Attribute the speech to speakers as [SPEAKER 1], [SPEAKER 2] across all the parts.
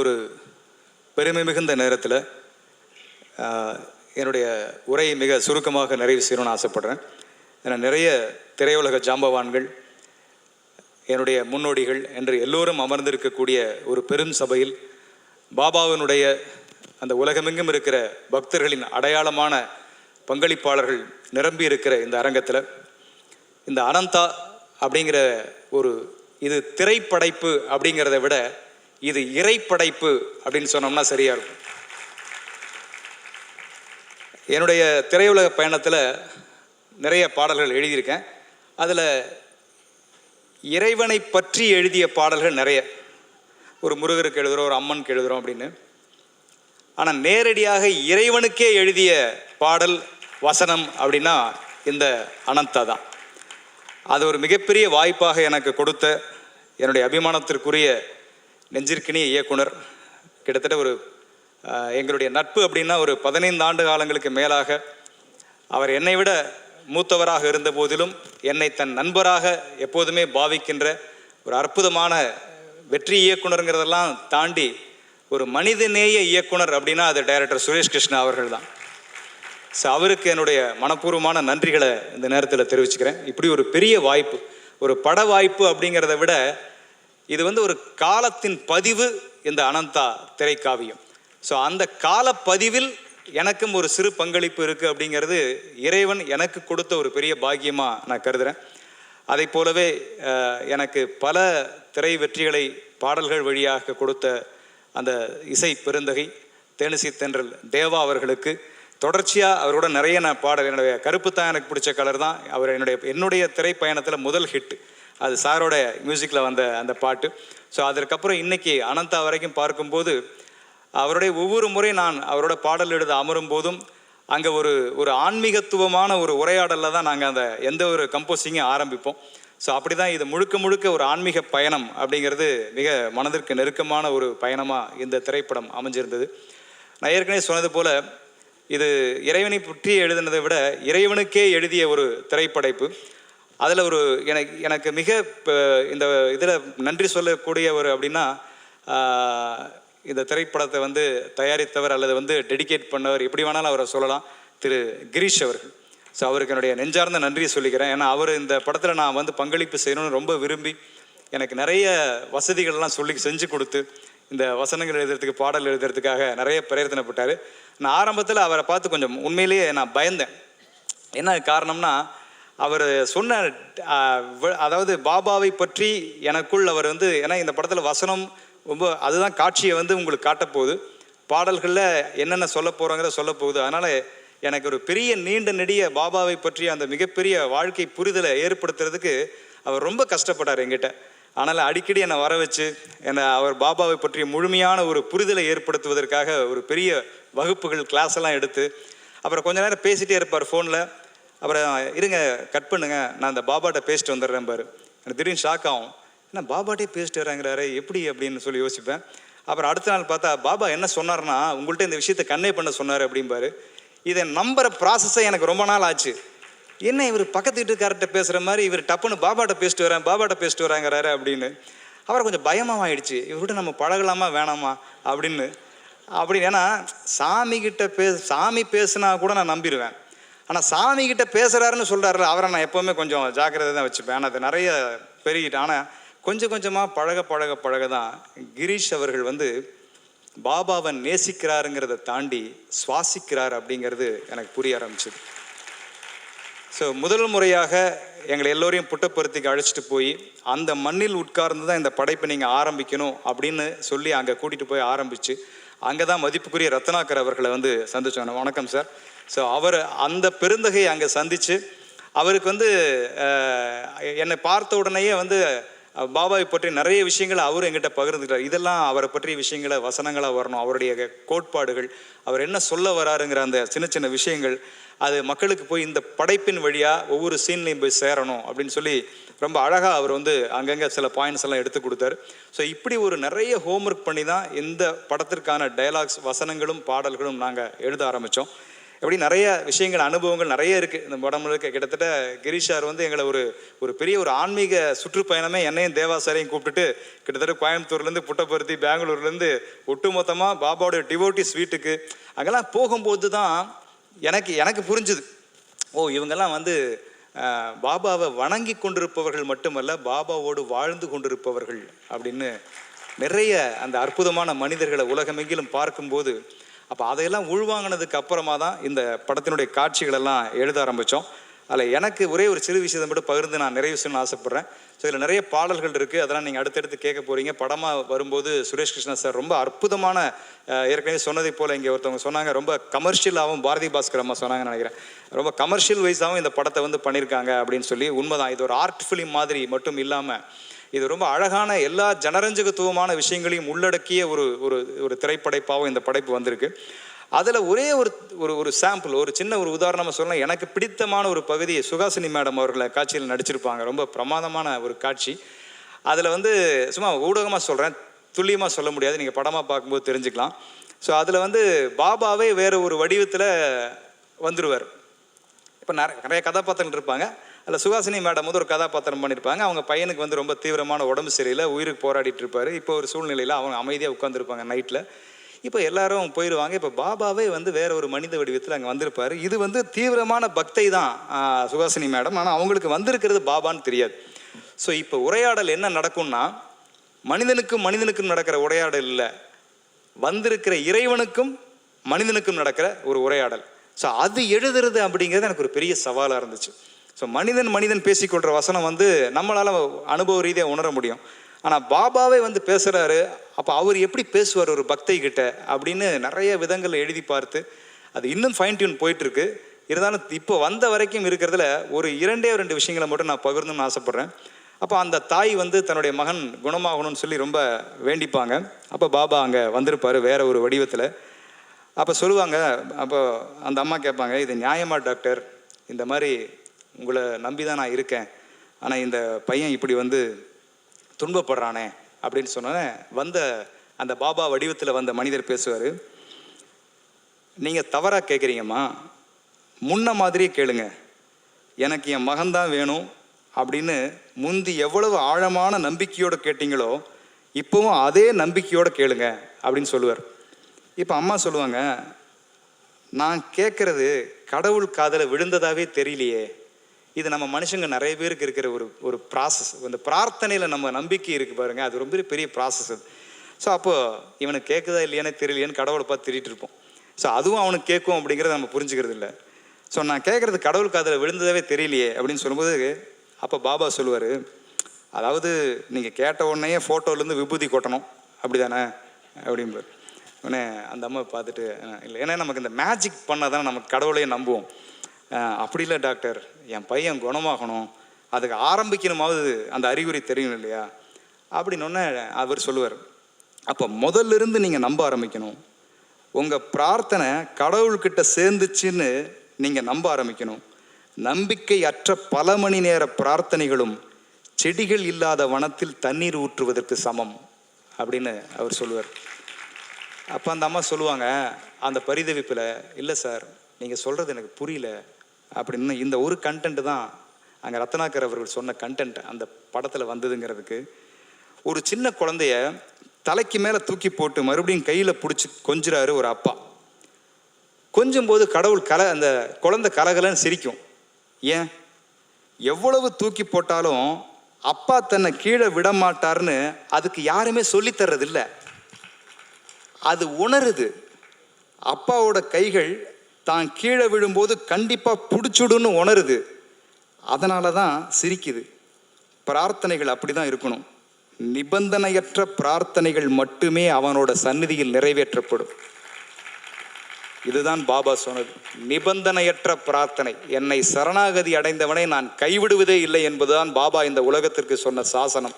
[SPEAKER 1] ஒரு பெருமை மிகுந்த நேரத்தில் என்னுடைய உரையை மிக சுருக்கமாக நிறைவு செய்யணும்னு ஆசைப்படுறேன். ஏன்னா நிறைய திரையுலக ஜாம்பவான்கள், என்னுடைய முன்னோடிகள் என்று எல்லோரும் அமர்ந்திருக்கக்கூடிய ஒரு பெரும் சபையில் பாபாவினுடைய அந்த உலகமெங்கும் இருக்கிற பக்தர்களின் அடையாளமான பங்களிப்பாளர்கள் நிரம்பி இருக்கிற இந்த அரங்கத்தில் இந்த அனந்தா அப்படிங்கிற ஒரு இது திரைப்படைப்பு அப்படிங்கிறத விட இது இறைப்படைப்பு அப்படின்னு சொன்னோம்னா சரியா இருக்கும். என்னுடைய திரையுலக பயணத்தில் நிறைய பாடல்கள் எழுதியிருக்கேன். அதில் இறைவனை பற்றி எழுதிய பாடல்கள் நிறைய, ஒரு முருகருக்கு எழுதுகிறோம், ஒரு அம்மனுக்கு எழுதுகிறோம் அப்படின்னு. ஆனால் நேரடியாக இறைவனுக்கே எழுதிய பாடல் வசனம் அப்படின்னா இந்த அனந்தா தான். அது ஒரு மிகப்பெரிய வாய்ப்பாக எனக்கு கொடுத்த என்னுடைய அபிமானத்திற்குரிய நெஞ்சிற்கினிய இயக்குனர், கிட்டத்தட்ட ஒரு எங்களுடைய நட்பு அப்படின்னா ஒரு 15 ஆண்டு காலங்களுக்கு மேலாக அவர் என்னை விட மூத்தவராக இருந்த போதிலும் என்னை தன் நண்பராக எப்போதுமே பாவிக்கின்ற ஒரு அற்புதமான வெற்றி இயக்குனருங்கிறதெல்லாம் தாண்டி ஒரு மனிதநேய இயக்குனர் அப்படின்னா அது டைரக்டர் சுரேஷ் கிருஷ்ணா அவர்கள் தான். ஸோ அவருக்கு என்னுடைய மனப்பூர்வமான நன்றிகளை இந்த நேரத்தில் தெரிவிச்சுக்கிறேன். இப்படி ஒரு பெரிய வாய்ப்பு, ஒரு பட வாய்ப்பு அப்படிங்கிறத விட இது ஒரு காலத்தின் பதிவு, இந்த அனந்தா திரைக்காவியம். ஸோ அந்த காலப்பதிவில் எனக்கும் ஒரு சிறு பங்களிப்பு இருக்குது அப்படிங்கிறது இறைவன் எனக்கு கொடுத்த ஒரு பெரிய பாக்கியமாக நான் கருதுகிறேன். அதை போலவே எனக்கு பல திரை வெற்றிகளை பாடல்கள் வழியாக கொடுத்த அந்த இசை பெருந்தகை தேனிசை தென்றல் தேவா அவர்களுக்கு தொடர்ச்சியாக அவரோட நிறைய நான் பாடல், என்னுடைய கருப்பு தான் எனக்கு பிடிச்ச கலர் தான் அவர் என்னுடைய திரைப்பயணத்தில் முதல் ஹிட். அது சாரோட மியூசிக்கில் வந்த அந்த பாட்டு. ஸோ அதற்கப்புறம் இன்றைக்கி அனந்தா வரைக்கும் பார்க்கும்போது அவருடைய ஒவ்வொரு முறை நான் அவரோட பாடல் எழுத அமரும் போதும் அங்கே ஒரு ஆன்மீகத்துவமான ஒரு உரையாடலில் தான் நாங்கள் அந்த எந்த ஒரு கம்போசிங்கும் ஆரம்பிப்போம். ஸோ அப்படி தான் இது முழுக்க முழுக்க ஒரு ஆன்மீக பயணம் அப்படிங்கிறது மிக மனதிற்கு நெருக்கமான ஒரு பயணமாக இந்த திரைப்படம் அமைஞ்சிருந்தது. நான் ஏற்கனவே சொன்னது போல் இது இறைவனை பற்றி எழுதினதை விட இறைவனுக்கே எழுதிய ஒரு திரைப்படைப்பு. அதில் எனக்கு மிக இந்த இதில் நன்றி சொல்லக்கூடிய அப்படின்னா இந்த திரைப்படத்தை தயாரித்தவர் அல்லது டெடிகேட் பண்ணவர், எப்படி வேணாலும் அவரை சொல்லலாம், திரு கிரீஷ் அவர்கள். ஸோ அவருக்கு என்னுடைய நெஞ்சார்ந்த நன்றியை சொல்லிக்கிறேன். ஏன்னா அவர் இந்த படத்தில் நான் பங்களிப்பு செய்யணும்னு ரொம்ப விரும்பி எனக்கு நிறைய வசதிகள்லாம் செஞ்சு கொடுத்து இந்த வசனங்கள் எழுதுறதுக்கு, பாடல் எழுதுறதுக்காக நிறைய பிரயத்தனப்பட்டார். நான் ஆரம்பத்தில் அவரை பார்த்து கொஞ்சம் உண்மையிலேயே நான் பயந்தேன். என்ன காரணம்னா, அவர் சொன்ன அதாவது பாபாவை பற்றி எனக்குள் அவர் ஏன்னா இந்த படத்தில் வசனம் ரொம்ப அதுதான் காட்சியை உங்களுக்கு காட்டப்போகுது, பாடல்களில் என்னென்ன சொல்ல போகிறோங்கிற சொல்ல போகுது. அதனால் எனக்கு ஒரு பெரிய நீண்ட நெடிய பாபாவை பற்றி அந்த மிகப்பெரிய வாழ்க்கை புரிதலை ஏற்படுத்துறதுக்கு அவர் ரொம்ப கஷ்டப்பட்டார் என்கிட்ட. ஆனால் அடிக்கடி என்னை வர வச்சு அவர் பாபாவை பற்றிய முழுமையான ஒரு புரிதலை ஏற்படுத்துவதற்காக ஒரு பெரிய வகுப்புகள், கிளாஸ் எல்லாம் எடுத்து அப்புறம் கொஞ்ச நேரம் பேசிகிட்டே இருப்பார் ஃபோனில். அப்புறம் இருங்க, கட் பண்ணுங்க, நான் அந்த பாபாட்ட பேசிட்டு வந்துடுறேன் பாரு. எனக்கு திடீர்னு ஷாக் ஆகும், என்ன பாபாட்டே பேசிட்டு வராங்கிறாரு எப்படி அப்படின்னு சொல்லி யோசிப்பேன். அப்புறம் அடுத்த நாள் பார்த்தா பாபா என்ன சொன்னார்னா, உங்கள்கிட்ட இந்த விஷயத்தை கன்வே பண்ண சொன்னார் அப்படிம்பாரு. இதை நம்புற ப்ராசஸை எனக்கு ரொம்ப நாள் ஆச்சு. என்ன இவர் பக்கத்து வீட்டுக்கார்ட்ட பேசுகிற மாதிரி இவர் டப்புன்னு பாபாட்ட பேசிட்டு வராங்கிறாரு அப்படின்னு. அப்புறம் கொஞ்சம் பயமாக ஆயிடுச்சு, இவர்கிட்ட நம்ம பழகலாமா வேணாமா அப்படின்னு. ஏன்னா சாமி பேசுனா கூட நான் நம்பிடுவேன். ஆனால் சாமிகிட்ட பேசுகிறாருன்னு சொல்கிறாரு அவரை நான் எப்போவுமே கொஞ்சம் ஜாக்கிரதை தான் வச்சுப்பேன். ஆனால் அது நிறைய பெருகிட்டு. ஆனால் கொஞ்சம் கொஞ்சமாக பழக தான் கிரீஷ் அவர்கள் பாபாவை நேசிக்கிறாருங்கிறத தாண்டி சுவாசிக்கிறார் அப்படிங்கிறது எனக்கு புரிய ஆரம்பிச்சுது. ஸோ முதல் முறையாக எங்களை எல்லோரையும் புட்டப்பருத்திக்கு அழைச்சிட்டு போய் அந்த மண்ணில் உட்கார்ந்து தான் இந்த படைப்பை நீங்கள் ஆரம்பிக்கணும் அப்படின்னு சொல்லி அங்கே கூட்டிகிட்டு போய் ஆரம்பித்து அங்கே தான் மதிப்புக்குரிய ரத்னாகர் அவர்களை சந்திச்சோம். வணக்கம் சார். ஸோ அவர் அந்த பெருந்தகையை அங்கே சந்தித்து அவருக்கு என்னை பார்த்த உடனேயே பாபாவை பற்றி நிறைய விஷயங்களை அவர் எங்கிட்ட பகிர்ந்துக்கிறார். இதெல்லாம் அவரை பற்றிய விஷயங்களை வசனங்களாக வரணும், அவருடைய கோட்பாடுகள், அவர் என்ன சொல்ல வராருங்கிற அந்த சின்ன சின்ன விஷயங்கள் அது மக்களுக்கு போய் இந்த படைப்பின் வழியாக ஒவ்வொரு சீன்லையும் போய் சேரணும் அப்படின்னு சொல்லி ரொம்ப அழகாக அவர் அங்கங்கே சில பாயிண்ட்ஸ் எல்லாம் எடுத்து கொடுத்தாரு. ஸோ இப்படி ஒரு நிறைய ஹோம்ஒர்க் பண்ணி தான் இந்த படத்திற்கான டயலாக்ஸ், வசனங்களும் பாடல்களும் நாங்கள் எழுத ஆரம்பித்தோம். எப்படி நிறைய விஷயங்கள் அனுபவங்கள் நிறைய இருக்குது இந்த படம்ல இருக்க. கிட்டத்தட்ட கிரீஷ் சார் வந்து எங்களை ஒரு பெரிய ஒரு ஆன்மீக சுற்றுப்பயணமே என்னையும் தேவாசாரையும் கூப்பிட்டுட்டு கிட்டத்தட்ட கோயம்புத்தூர்லேருந்து புட்டபர்த்தி பெங்களூர்லேருந்து ஒட்டுமொத்தமாக பாபாவோட டிவோட்டிஸ் வீட்டுக்கு அங்கெல்லாம் போகும்போது தான் எனக்கு புரிஞ்சுது, ஓ இவங்கெல்லாம் வந்து பாபாவை வணங்கி கொண்டிருப்பவர்கள் மட்டுமல்ல, பாபாவோடு வாழ்ந்து கொண்டிருப்பவர்கள் அப்படின்னு நிறைய அந்த அற்புதமான மனிதர்களை உலகமெங்கிலும் பார்க்கும்போது, அப்போ அதையெல்லாம் உள்வாங்கினதுக்கு அப்புறமா தான் இந்த படத்தினுடைய காட்சிகளெல்லாம் எழுத ஆரம்பித்தோம். அதில் எனக்கு ஒரே ஒரு சிறு விஷயத்தை மட்டும் பகிர்ந்து நான் நிறைய விஷயம்னு ஆசைப்பட்றேன். ஸோ இதில் நிறைய பாடல்கள் இருக்குது, அதெல்லாம் நீங்கள் அடுத்தடுத்து கேட்க போகிறீங்க. படமாக வரும்போது சுரேஷ் கிருஷ்ணா சார் ரொம்ப அற்புதமான, ஏற்கனவே சொன்னதை போல் இங்கே ஒருத்தவங்க சொன்னாங்க, ரொம்ப கமர்ஷியலாகவும், பாரதி பாஸ்கர் அம்மா சொன்னாங்கன்னு நினைக்கிறேன், ரொம்ப கமர்ஷியல் வைஸாகவும் இந்த படத்தை வந்து பண்ணியிருக்காங்க அப்படின்னு சொல்லி. உண்மைதான், இது ஒரு ஆர்ட் ஃபிலிம் மாதிரி மட்டும் இல்லாமல் இது ரொம்ப அழகான எல்லா ஜனரஞ்சகத்துவமான விஷயங்களையும் உள்ளடக்கிய ஒரு திரைப்படைப்பாகவும் இந்த படைப்பு வந்திருக்கு. அதில் ஒரே ஒரு சாம்பிள், ஒரு சின்ன ஒரு உதாரணமாக சொல்லலாம். எனக்கு பிடித்தமான ஒரு பகுதி சுஹாசினி மேடம் அவர்களை காட்சியில் நடிச்சிருப்பாங்க. ரொம்ப பிரமாதமான ஒரு காட்சி. அதில் வந்து சும்மா ஊடகமாக சொல்கிறேன், துல்லியமாக சொல்ல முடியாது, நீங்கள் படமாக பார்க்கும்போது தெரிஞ்சுக்கலாம். ஸோ அதில் வந்து பாபாவே வேறு ஒரு வடிவத்தில் வந்துடுவார். இப்போ நிறைய கதாபாத்திரங்கள் இருப்பாங்க. அதில் சுஹாசினி மேடம் வந்து ஒரு கதாபாத்திரம் பண்ணியிருப்பாங்க. அவங்க பையனுக்கு வந்து ரொம்ப தீவிரமான உடம்பு சரியில்லை, உயிருக்கு போராடிட்டு இருப்பார். இப்போ ஒரு சூழ்நிலையில் அவங்க அமைதியாக உட்காந்துருப்பாங்க நைட்டில். இப்போ எல்லாரும் போயிடுவாங்க. இப்போ பாபாவே வந்து வேற ஒரு மனித வடிவத்தில் அங்கே வந்திருப்பார். இது வந்து தீவிரமான பக்தை தான் சுஹாசினி மேடம், ஆனால் அவங்களுக்கு வந்திருக்கிறது பாபான்னு தெரியாது. ஸோ இப்போ உரையாடல் என்ன நடக்கும்னா, மனிதனுக்கும் நடக்கிற உரையாடல் இல்லை, வந்திருக்கிற இறைவனுக்கும் மனிதனுக்கும் நடக்கிற ஒரு உரையாடல். ஸோ அது எழுதுறது அப்படிங்கிறது எனக்கு ஒரு பெரிய சவாலாக இருந்துச்சு. ஸோ மனிதன் பேசிக்கொள்கிற வசனம் வந்து நம்மளால் அனுபவ ரீதியாக உணர முடியும். ஆனால் பாபாவே வந்து பேசுகிறாரு, அப்போ அவர் எப்படி பேசுவார் ஒரு பக்தை கிட்ட அப்படின்னு நிறைய விதங்களில் எழுதி பார்த்து அது இன்னும் ஃபைன் டியூன் போயிட்டுருக்கு. இருந்தாலும் இப்போ வந்த வரைக்கும் இருக்கிறதுல ஒரு இரண்டே விஷயங்களை மட்டும் நான் பகிர்ந்துன்னு ஆசைப்பட்றேன். அப்போ அந்த தாய் வந்து தன்னுடைய மகன் குணமாகணும்னு சொல்லி ரொம்ப வேண்டிப்பாங்க. அப்போ பாபா அங்கே வந்திருப்பார் வேற ஒரு வடிவத்தில். அப்போ சொல்லுவாங்க, அப்போ அந்த அம்மா கேட்பாங்க, இது நியாயமா டாக்டர், இந்த மாதிரி உங்களை நம்பி தான் நான் இருக்கேன், ஆனால் இந்த பையன் இப்படி வந்து துன்பப்படுறானே அப்படின்னு சொன்னோன்னே வந்த அந்த பாபா வடிவத்தில் வந்த மனிதர் பேசுவார், நீங்கள் தவறாக கேட்குறீங்கம்மா, முன்ன மாதிரியே கேளுங்க, எனக்கு என் மகன்தான் வேணும் அப்படின்னு முந்தி எவ்வளவு ஆழமான நம்பிக்கையோடு கேட்டீங்களோ இப்போவும் அதே நம்பிக்கையோடு கேளுங்க அப்படின்னு சொல்லுவார். இப்போ அம்மா சொல்லுவாங்க, நான் கேட்குறது கடவுள் காதில் விழுந்ததாகவே தெரியலையே, இது நம்ம மனுஷங்க நிறைய பேருக்கு இருக்கிற ஒரு ப்ராசஸ். இந்த பிரார்த்தனையில் நம்ம நம்பிக்கை இருக்குது பாருங்கள், அது ரொம்ப பெரிய ப்ராசஸ் அது. ஸோ அப்போது இவனுக்கு கேட்குதா இல்லையானே தெரியலையேன்னு கடவுளை பார்த்து திரிட்டு இருப்போம். ஸோ அதுவும் அவனுக்கு கேட்கும் அப்படிங்கிறத நம்ம புரிஞ்சுக்கிறது இல்லை. ஸோ நான் கேட்குறது கடவுள் காதில் விழுந்ததாவே தெரியலையே அப்படின்னு சொல்லும்போது அப்போ பாபா சொல்லுவார், அதாவது நீங்கள் கேட்ட உடனே ஃபோட்டோலேருந்து விபூதி கொட்டணும் அப்படி தானே அப்படிம்பார். உடனே அந்த அம்மா பார்த்துட்டு இல்லை, ஏன்னா நமக்கு இந்த மேஜிக் பண்ணால் தானே நமக்கு கடவுளையே நம்புவோம். அப்படி இல்லை டாக்டர், என் பையன் குணமாகணும், அதுக்கு ஆரம்பிக்கணுமாவது அந்த அறிகுறி தெரியும் இல்லையா அப்படின்னொன்னே அவர் சொல்லுவார், அப்போ முதல்ல இருந்து நீங்கள் நம்ப ஆரம்பிக்கணும், உங்கள் பிரார்த்தனை கடவுள்கிட்ட சேர்ந்துச்சுன்னு நீங்கள் நம்ப ஆரம்பிக்கணும். நம்பிக்கை அற்ற பல மணி நேர பிரார்த்தனைகளும் செடிகள் இல்லாத வனத்தில் தண்ணீர் ஊற்றுவதற்கு சமம் அப்படின்னு அவர் சொல்லுவார். அப்போ அந்த அம்மா சொல்லுவாங்க அந்த பரிதவிப்பில், இல்லை சார் நீங்கள் சொல்கிறது எனக்கு புரியல அப்படின்னு. இந்த ஒரு கண்டென்ட் தான் அங்கே ரத்னாகர் அவர்கள் சொன்ன கண்டென்ட் அந்த படத்தில் வந்ததுங்கிறதுக்கு. ஒரு சின்ன குழந்தைய தலைக்கு மேலே தூக்கி போட்டு மறுபடியும் கையில் பிடிச்சி கொஞ்சிறாரு ஒரு அப்பா. கொஞ்சம் போது கடவுள் அந்த குழந்தை கலகலன்னு சிரிக்கும். ஏன்? எவ்வளவு தூக்கி போட்டாலும் அப்பா தன்னை கீழே விட மாட்டார்னு அதுக்கு யாருமே சொல்லித்தர்றதில்லை, அது உணருது. அப்பாவோட கைகள் தான் கீழே விழும்போது கண்டிப்பாக பிடிச்சுடுன்னு உணருது, அதனால தான் சிரிக்குது. பிரார்த்தனைகள் அப்படி தான் இருக்கணும். நிபந்தனையற்ற பிரார்த்தனைகள் மட்டுமே அவனோட சந்நிதியில் நிறைவேற்றப்படும். இதுதான் பாபா சொன்னது, நிபந்தனையற்ற பிரார்த்தனை. என்னை சரணாகதி அடைந்தவனை நான் கைவிடுவதே இல்லை என்பதுதான் பாபா இந்த உலகத்திற்கு சொன்ன சாசனம்.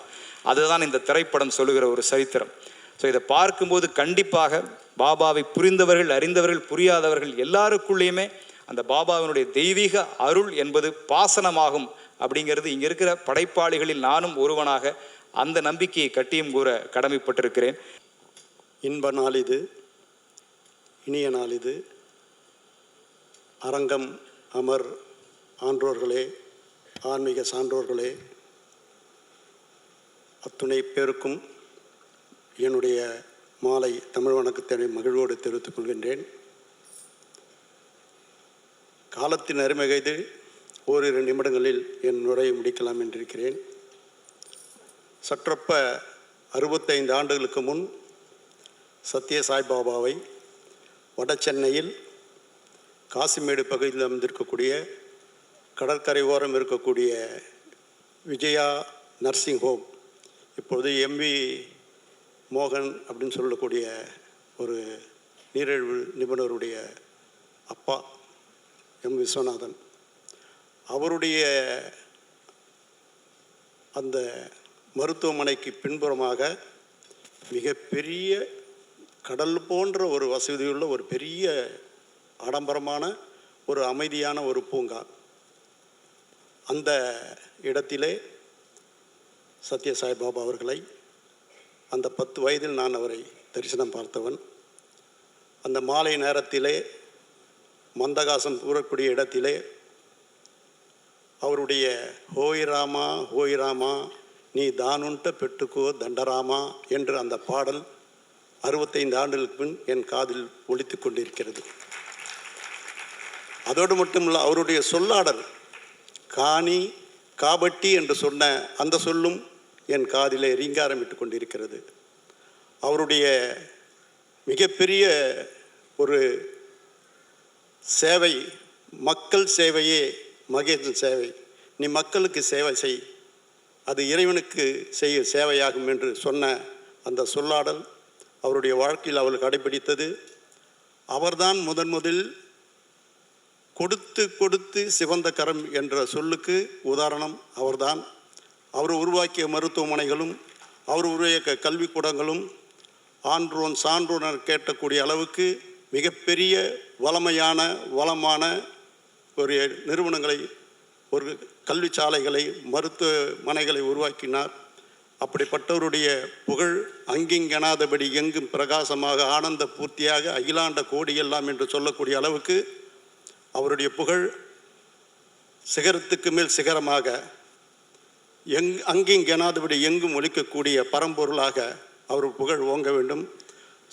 [SPEAKER 1] அதுதான் இந்த திரைப்படம் சொல்லுகிற ஒரு சரித்திரம். ஸோ இதை பார்க்கும்போது கண்டிப்பாக பாபாவை புரிந்தவர்கள், அறிந்தவர்கள், புரியாதவர்கள் எல்லாருக்குள்ளேயுமே அந்த பாபாவினுடைய தெய்வீக அருள் என்பது பாசனமாகும் அப்படிங்கிறது இங்கே இருக்கிற படைப்பாளிகளில் நானும் ஒருவனாக அந்த நம்பிக்கையை கட்டியும் கூற கடமைப்பட்டிருக்கிறேன்.
[SPEAKER 2] இன்ப நாள் இது, இனிய நாள் இது. அரங்கம் அமர் ஆன்றோர்களே, ஆன்மீக சான்றோர்களே, அத்துணை பேருக்கும் என்னுடைய மாலை தமிழ் வணக்கத்தை மகிழ்வோடு தெரிவித்துக் கொள்கின்றேன். காலத்தின் அருமைகைது ஓரிரு நிமிடங்களில் என் உரையை முடிக்கலாம் என்றிருக்கிறேன். சற்றொப்ப 65 ஆண்டுகளுக்கு முன் சத்ய சாய்பாபாவை வட சென்னையில் காசிமேடு பகுதியில் அமைந்திருக்கக்கூடிய கடற்கரை ஓரம் இருக்கக்கூடிய விஜயா நர்சிங் ஹோம், இப்பொழுது எம்வி மோகன் அப்படின்னு சொல்லக்கூடிய ஒரு நீரிழிவு நிபுணருடைய அப்பா எம் விஸ்வநாதன், அவருடைய அந்த மருத்துவமனைக்கு பின்புறமாக மிகப்பெரிய கடல் போன்ற ஒரு வசதியுள்ள ஒரு பெரிய ஆடம்பரமான ஒரு அமைதியான ஒரு பூங்கா. அந்த இடத்திலே சத்ய சாய்பாபா அவர்களை அந்த 10 வயதில் நான் அவரை தரிசனம் பார்த்தவன். அந்த மாலை நேரத்திலே மந்தகாசம் கூறக்கூடிய இடத்திலே அவருடைய ஹோய் ராமா ஹோய் ராமா நீ தானுண்ட பெட்டுக்கோ தண்டராமா என்று அந்த பாடல் 65 ஆண்டுகளுக்கு பின் என் காதில் ஒலித்து கொண்டிருக்கிறது. அதோடு மட்டுமில்லை, அவருடைய சொல்லாடல் காணி காபட்டி என்று சொன்ன அந்த சொல்லும் என் காதிலே ரீங்காரமிட்டு கொண்டிருக்கிறது. அவருடைய மிகப்பெரிய ஒரு சேவை, மக்கள் சேவையே மகேசன் சேவை, நீ மக்களுக்கு சேவை செய், அது இறைவனுக்கு செய்ய சேவையாகும் என்று சொன்ன அந்த சொல்லாடல் அவருடைய வாழ்க்கையில் அவள் கடைபிடித்தது. அவர்தான் முதலில் கொடுத்து கொடுத்து சிவந்த கரம் என்ற சொல்லுக்கு உதாரணம் அவர்தான். அவர் உருவாக்கிய மருத்துவமனைகளும் அவர் உருவாக்கிய கல்விக்கூடங்களும் ஆன்றோன் சான்றோன் கேட்டக்கூடிய அளவுக்கு மிகப்பெரிய வளமான ஒரு நிறுவனங்களை, ஒரு கல்வி சாலைகளை, மருத்துவமனைகளை உருவாக்கினார். அப்படிப்பட்டவருடைய புகழ் அங்கிங்கெனாதபடி எங்கும் பிரகாசமாக ஆனந்த பூர்த்தியாக அகிலாண்ட கோடியெல்லாம் என்று சொல்லக்கூடிய அளவுக்கு அவருடைய புகழ் சிகரத்துக்கு மேல் சிகரமாக அங்கிங்கெனாதபடி எங்கும் ஒலிக்கக்கூடிய பரம்பொருளாக அவர் புகழ் ஓங்க வேண்டும்.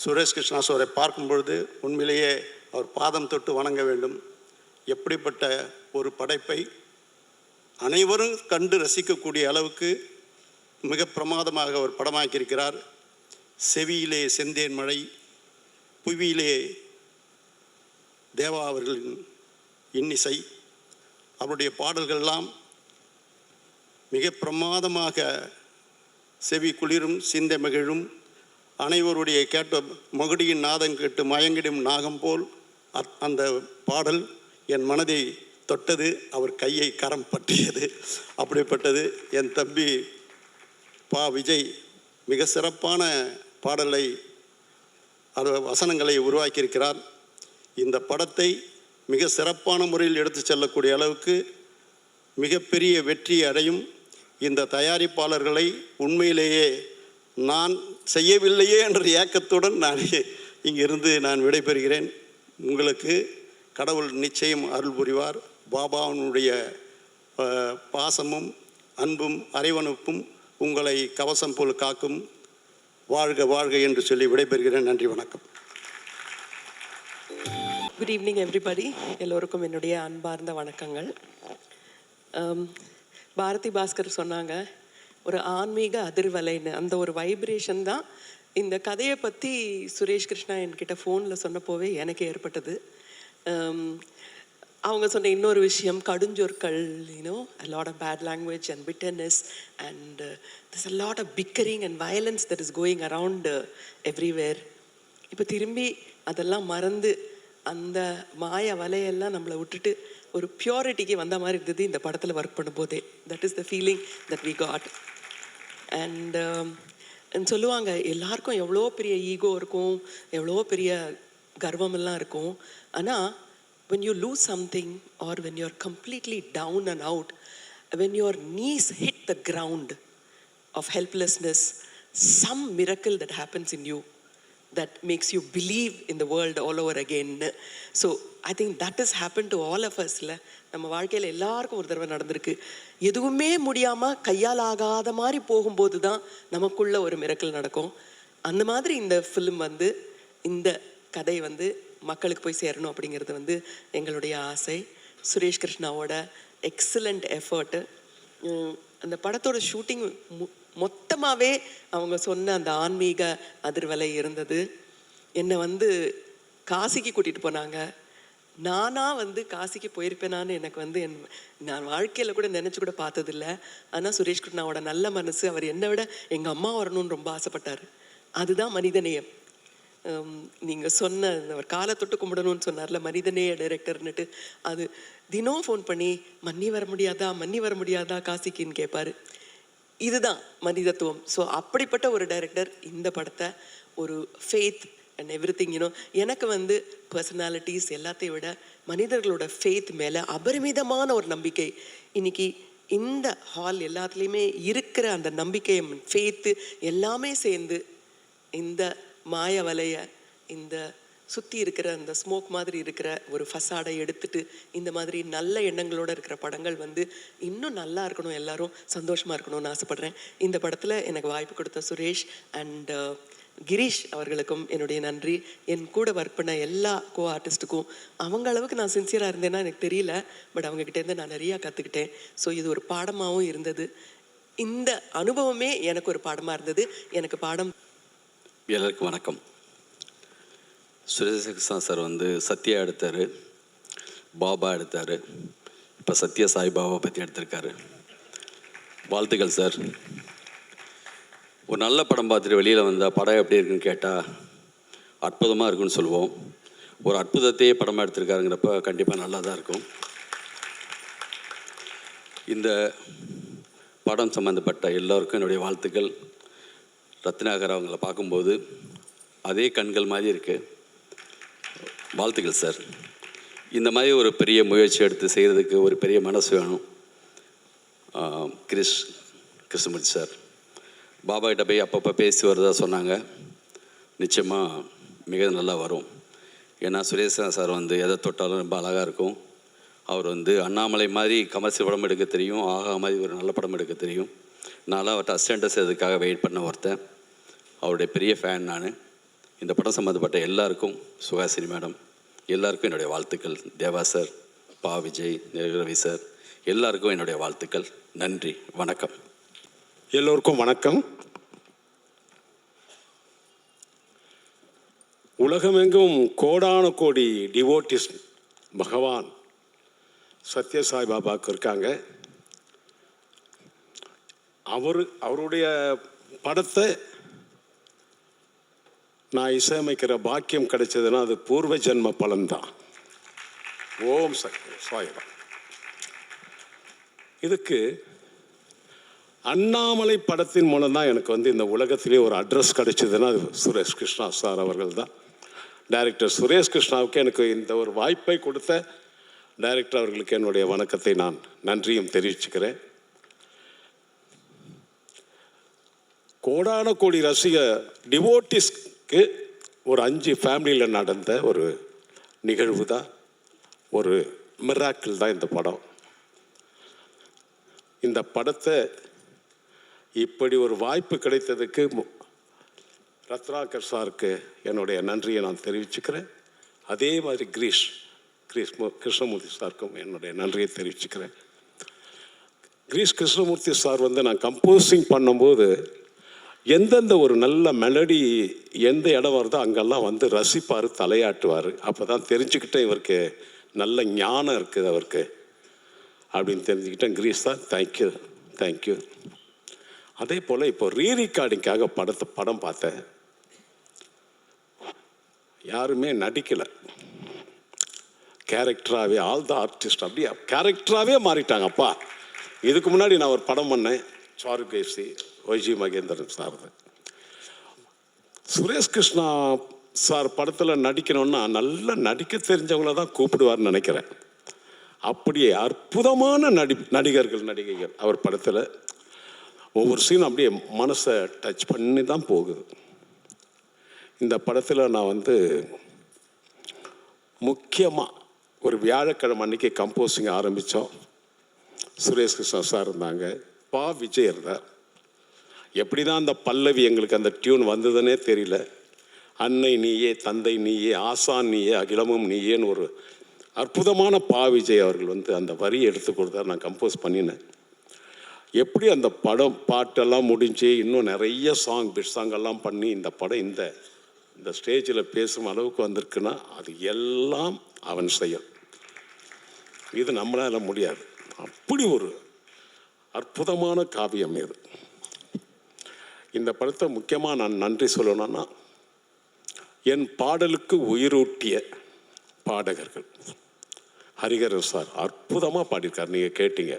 [SPEAKER 2] சுரேஷ் கிருஷ்ணா சாரை பார்க்கும் பொழுது உண்மையிலேயே அவர் பாதம் தொட்டு வணங்க வேண்டும். எப்படிப்பட்ட ஒரு படைப்பை அனைவரும் கண்டு ரசிக்கக்கூடிய அளவுக்கு மிக பிரமாதமாக அவர் படமாக்கியிருக்கிறார். செவியிலே செந்தேன் மழை, புவியிலே தேவா அவர்களின் இன்னிசை, அவருடைய பாடல்கள்லாம் மிக பிரமாதமாக செவி குளிரும் சிந்தை மகிழும். அனைவருடைய கேட்ட மகுடியின் நாதம் கேட்டு மயங்கிடும் நாகம் போல் அந்த பாடல் என் மனதை தொட்டது, அவர் கையை கரம் பற்றியது. அப்படிப்பட்டது என் தம்பி பா விஜய் மிக சிறப்பான பாடலை வசனங்களை உருவாக்கியிருக்கிறார். இந்த படத்தை மிக சிறப்பான முறையில் எடுத்து செல்லக்கூடிய அளவுக்கு மிகப்பெரிய வெற்றி அடையும். இந்த தயாரிப்பாளர்களை உண்மையிலேயே நான் செய்யவில்லையே என்ற ஏக்கத்துடன் நான் இங்கிருந்து நான் விடைபெறுகிறேன். உங்களுக்கு கடவுள் நிச்சயம் அருள் புரிவார். பாபாவினுடைய பாசமும் அன்பும் அரவணைப்பும் உங்களை கவசம் போல் காக்கும். வாழ்க வாழ்க என்று சொல்லி விடைபெறுகிறேன். நன்றி, வணக்கம்.
[SPEAKER 3] Good evening everybody. எல்லோருக்கும் என்னுடைய அன்பார்ந்த வணக்கங்கள். பாரதி பாஸ்கர் சொன்னாங்க ஒரு ஆன்மீக அதிர்வலைன்னு, அந்த ஒரு வைப்ரேஷன் தான் இந்த கதையை பற்றி சுரேஷ் கிருஷ்ணா என்கிட்ட ஃபோனில் சொன்னப்போவே எனக்கு ஏற்பட்டது. அவங்க சொன்ன இன்னொரு விஷயம் கடுஞ்சொற்கள், a lot of bad language and bitterness and there's a lot of bickering and violence that is going around everywhere. இப்போ திரும்பி அதெல்லாம் மறந்து அந்த மாய வலையெல்லாம் நம்மளை விட்டுட்டு ஒரு பியூரிட்டிக்கு வந்த மாதிரி இருந்தது இந்த படத்தில் ஒர்க் பண்ணும்போதே. That is the feeling that we got. And சொல்லுவாங்க எல்லாருக்கும் எவ்வளோ பெரிய ஈகோ இருக்கும், எவ்வளோ பெரிய கர்வமெல்லாம் இருக்கும். ஆனால் when you lose something or when you're completely down and out, when your knees hit the ground of helplessness, some miracle that happens in you, that makes you believe in the world all over again. So I think that has happened to all of us. நம்ம வாழ்க்கையில் எல்லாருக்கும் ஒரு தடவை நடந்திருக்கு. எதுவுமே முடியாமல் கையால் ஆகாத மாதிரி போகும்போது தான் நமக்குள்ள ஒரு மிரக்கல் நடக்கும். அந்த மாதிரி இந்த ஃபிலிம் வந்து, இந்த கதை வந்து மக்களுக்கு போய் சேரணும் அப்படிங்கிறது வந்து எங்களுடைய ஆசை. சுரேஷ் கிருஷ்ணாவோட எக்ஸலண்ட் எஃபர்ட்டு. அந்த படத்தோட ஷூட்டிங் மொத்தமாகவே அவங்க சொன்ன அந்த ஆன்மீக அதிர்வலை இருந்தது. என்னை வந்து காசிக்கு கூட்டிகிட்டு போனாங்க. நானாக வந்து காசிக்கு போயிருப்பேனான்னு எனக்கு வந்து நான் வாழ்க்கையில் கூட நினச்சி கூட பார்த்ததில்ல. ஆனால் சுரேஷ் கிருஷ்ணாவோட நல்ல மனசு, அவர் என்னை விட எங்கள் அம்மா வரணும்னு ரொம்ப ஆசைப்பட்டார். அதுதான் மனிதநேயம். நீங்கள் சொன்ன அவர் காலை தொட்டு கும்பிடணும்னு சொன்னார்ல, மனிதநேய டைரக்டர்னுட்டு, அது தினம் ஃபோன் பண்ணி மன்னி வர முடியாதா காசிக்குன்னு கேட்பார். இதுதான் மனிதத்துவம். ஸோ அப்படிப்பட்ட ஒரு டைரக்டர் இந்த படத்தை ஒரு ஃபெய்த் அண்ட் எவ்ரிதிங் எனக்கு வந்து பர்சனாலிட்டிஸ் எல்லாத்தையும் விட மனிதர்களோட ஃபெய்த் மேலே அபரிமிதமான ஒரு நம்பிக்கை. இன்னைக்கு இந்த ஹால் எல்லாத்துலேயுமே இருக்கிற அந்த நம்பிக்கை, ஃபெய்த்து எல்லாமே சேர்ந்து இந்த மாய வலைய, இந்த சுற்றி இருக்கிற அந்த ஸ்மோக் மாதிரி இருக்கிற ஒரு ஃபசாடை எடுத்துட்டு இந்த மாதிரி நல்ல எண்ணங்களோடு இருக்கிற படங்கள் வந்து இன்னும் நல்லா இருக்கணும், எல்லாரும் சந்தோஷமாக இருக்கணும்னு ஆசைப்பட்றேன். இந்த படத்தில் எனக்கு வாய்ப்பு கொடுத்த சுரேஷ் அண்ட் கிரீஷ் அவர்களுக்கும் என்னுடைய நன்றி. என் கூட ஒர்க் பண்ண எல்லா கோ ஆர்டிஸ்ட்டுக்கும். அவங்க அளவுக்கு நான் சின்சியராக இருந்தேன்னா எனக்கு தெரியல, பட் அவங்கக்கிட்டேருந்து நான் நிறையா கற்றுக்கிட்டேன். ஸோ இது ஒரு பாடமாகவும் இருந்தது. இந்த அனுபவமே எனக்கு ஒரு பாடமாக இருந்தது. எனக்கு பாடம்.
[SPEAKER 4] எல்லாருக்கும் வணக்கம். சுரேஷ் கிருஷ்ணா சார் வந்து சத்யா எடுத்தார், பாபா எடுத்தார், இப்போ சத்ய சாய் பாபா பற்றி எடுத்திருக்காரு. வாழ்த்துக்கள் சார். ஒரு நல்ல படம் பார்த்துட்டு வெளியில் வந்தால் படம் எப்படி இருக்குன்னு கேட்டால் அற்புதமாக இருக்குன்னு சொல்லுவோம். ஒரு அற்புதத்தையே படமாக எடுத்திருக்காருங்கிறப்ப கண்டிப்பாக நல்லா தான் இருக்கும். இந்த படம் சம்மந்தப்பட்ட எல்லோருக்கும் என்னுடைய வாழ்த்துக்கள். ரத்னாகர் அவங்கள பார்க்கும்போது அதே கண்கள் மாதிரி இருக்குது. வாழ்த்துக்கள் சார். இந்த மாதிரி ஒரு பெரிய முயற்சி எடுத்து செய்கிறதுக்கு ஒரு பெரிய மனசு வேணும். கிருஷ்ணமூர்த்தி சார் பாபா கிட்ட போய் அப்பப்போ பேசி வரதா சொன்னாங்க. நிச்சயமாக மிக நல்லா வரும். ஏன்னா சுரேஷ் சார் வந்து எதை தொட்டாலும் ரொம்ப அழகாக இருக்கும். அவர் வந்து அண்ணாமலை மாதிரி கமர்ஷியல் படம் எடுக்க தெரியும், ஆகா மாதிரி ஒரு நல்ல படம் எடுக்க தெரியும். நான்லாம் அவர்கிட்ட அசிஸ்டண்ட்டாக செய்யறதுக்காக வெயிட் பண்ண ஒருத்தன். அவருடைய பெரிய ஃபேன் நான். இந்த படம் சம்மந்தப்பட்ட எல்லாருக்கும், சுகாசினி மேடம் எல்லாருக்கும் என்னுடைய வாழ்த்துக்கள். தேவா சார், பா விஜய், ரவி சார் எல்லாருக்கும் என்னுடைய வாழ்த்துக்கள். நன்றி, வணக்கம்.
[SPEAKER 5] எல்லோருக்கும் வணக்கம். உலகமெங்கும் கோடான கோடி டிவோட்டிஸ் பகவான் சத்ய சாய் பாபாவுக்கு இருக்காங்க. அவருடைய படத்தை நான் இசையமைக்கிற பாக்கியம் கிடைச்சதுன்னா அது பூர்வ ஜென்ம பலன்தான். ஓம் சாய்ராம். இதுக்கு அண்ணாமலை படத்தின் மூலம் தான் எனக்கு வந்து இந்த உலகத்திலே ஒரு அட்ரஸ் கிடைச்சதுன்னா அது சுரேஷ் கிருஷ்ணா சார் அவர்கள் தான். டைரக்டர் சுரேஷ் கிருஷ்ணாவுக்கு எனக்கு இந்த ஒரு வாய்ப்பை கொடுத்த டைரக்டர் அவர்களுக்கு என்னுடைய வணக்கத்தை நான் நன்றியும் தெரிவிச்சுக்கிறேன். கோடான கோடி ரசிக டிவோட்டிஸ்க்கு ஒரு 5 ஃபேமிலியில் நடந்த ஒரு நிகழ்வு தான், ஒரு மிராக்கிள் தான் இந்த படம். இந்த படத்தை இப்படி ஒரு வாய்ப்பு கிடைத்ததுக்கு ரத்னாகர் சாருக்கு என்னுடைய நன்றியை நான் தெரிவிச்சுக்கிறேன். அதே மாதிரி கிருஷ்ணமூர்த்தி சாருக்கும் என்னுடைய நன்றியை தெரிவிச்சுக்கிறேன். கிருஷ்ணமூர்த்தி சார் வந்து நான் கம்போசிங் பண்ணும்போது எந்தெந்த ஒரு நல்ல மெலடி எந்த இடம் வருதோ அங்கெல்லாம் வந்து ரசிப்பார், தலையாட்டுவார். அப்போ தான் தெரிஞ்சுக்கிட்டேன் இவருக்கு நல்ல ஞானம் இருக்குது அவருக்கு அப்படின்னு தெரிஞ்சுக்கிட்டேன். Girish sir thank you. அதே போல் இப்போ ரீரெக்கார்டிங்காக படம் பார்த்தேன். யாருமே நடிக்கலை, கேரக்டராகவே ஆல் த ஆர்டிஸ்ட் அப்படியே கேரக்டராகவே மாறிட்டாங்கப்பா. இதுக்கு முன்னாடி நான் ஒரு படம் பண்ணேன், Charukesi, YG Mahendran sir. Suresh Krishna sir படத்தில் நடிக்கணும்னா நல்லா நடிக்க தெரிஞ்சவங்கள தான் கூப்பிடுவார்னு நினைக்கிறேன். அப்படியே அற்புதமான நடிகர்கள் அவர் படத்தில் ஒவ்வொரு சீன் அப்படியே மனசை டச் பண்ணி தான் போகுது. இந்த படத்தில் நான் வந்து முக்கியமாக ஒரு வியாழக்கிழமை அன்றைக்கி கம்போசிங் ஆரம்பித்தோம். சுரேஷ் கிருஷ்ணா சார் இருந்தாங்க, விஜய் இருந்தார். எப்படி தான் அந்த பல்லவி எங்களுக்கு அந்த டியூன் வந்ததுன்னே தெரியல. அன்னை நீயே, தந்தை நீயே, ஆசான் நீயே, அகிலமும் நீயேன்னு ஒரு அற்புதமான விஜய் அவர்கள் வந்து அந்த வரியை எடுத்து கொடுத்தார். நான் கம்போஸ் பண்ணினேன். எப்படி அந்த படம் பாட்டெல்லாம் முடிஞ்சு இன்னும் நிறைய பிட் சாங்கெல்லாம் பண்ணி இந்த படம் இந்த ஸ்டேஜில் பேசும் அளவுக்கு வந்திருக்குன்னா அது எல்லாம் அவன் செயல். இது நம்மளால முடியாது. அப்படி ஒரு அற்புதமான காவியம் இது. இந்த படத்தை முக்கியமாக நான் நன்றி சொல்லணும்னா என் பாடலுக்கு உயிரூட்டிய பாடகர்கள். ஹரிஹரன் சார் அற்புதமாக பாடியிருக்கார். நீங்கள் கேட்டீங்க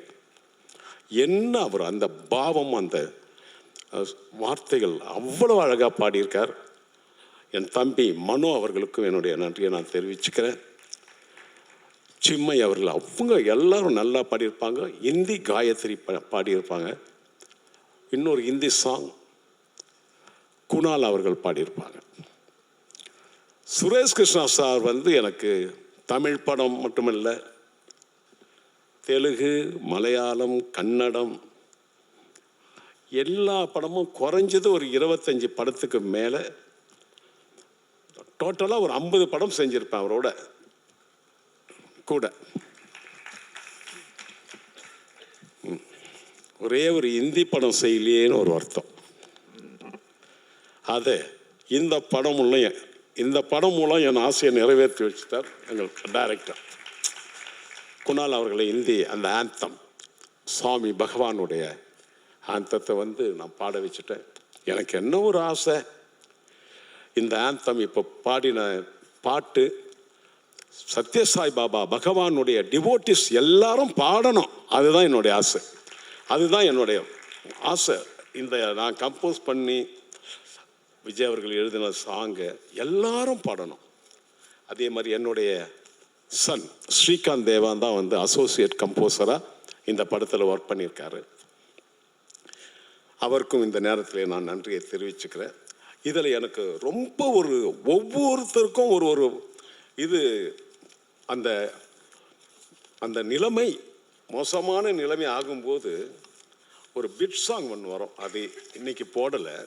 [SPEAKER 5] என்ன அவர் அந்த பாவம், அந்த வார்த்தைகள் அவ்வளோ அழகாக பாடியிருக்கார். என் தம்பி மனோ அவர்களுக்கும் என்னுடைய நன்றியை நான் தெரிவிச்சுக்கிறேன். சிம்மை அவர்கள் அவங்க எல்லாரும் நல்லா பாடியிருப்பாங்க. இந்தி காயத்ரி பாடியிருப்பாங்க. இன்னொரு இந்தி சாங் குணால் அவர்கள் பாடியிருப்பாங்க. சுரேஷ் கிருஷ்ணா சார் வந்து எனக்கு தமிழ் படம் மட்டுமல்ல, தெலுங்கு, மலையாளம், கன்னடம் எல்லா படமும் குறைஞ்சது ஒரு 25 படத்துக்கு மேலே, டோட்டலாக ஒரு 50 படம் செஞ்சுருப்பேன் அவரோட கூட. ஒரே ஒரு இந்தி படம் செய்யலையேன்னு ஒரு வருத்தம். அது இந்த படம் மூலம் என் ஆசையை நிறைவேற்றி வச்சுட்டார் எங்களுக்கு டைரக்டர் குணால் அவர்களை. இந்தி அந்த ஆந்தம், சுவாமி பகவானுடைய ஆந்தத்தை வந்து நான் பாட வச்சுட்டேன். எனக்கு என்ன ஒரு ஆசை, இந்த ஆந்தம் இப்போ பாடின பாட்டு சத்யசாய் பாபா பகவானுடைய டிவோட்டிஸ் எல்லாரும் பாடணும். அதுதான் என்னுடைய ஆசை. இந்த நான் கம்போஸ் பண்ணி விஜய் அவர்கள் எழுதின சாங்கை எல்லாரும் பாடணும். அதே மாதிரி என்னுடைய சன் ஸ்ரீகாந்த் தேவான் தான் வந்து அசோசியேட் கம்போசராக இந்த படத்தில் ஒர்க் பண்ணியிருக்காரு. அவருக்கும் இந்த நேரத்தில் நான் நன்றியை தெரிவிச்சுக்கிறேன். இதில் எனக்கு ரொம்ப ஒவ்வொருத்தருக்கும் ஒரு இது அந்த அந்த நிலைமை மோசமான நிலைமை ஆகும்போது ஒரு பிட் சாங் ஒன்று வரும். அது இன்னைக்கு போடலை.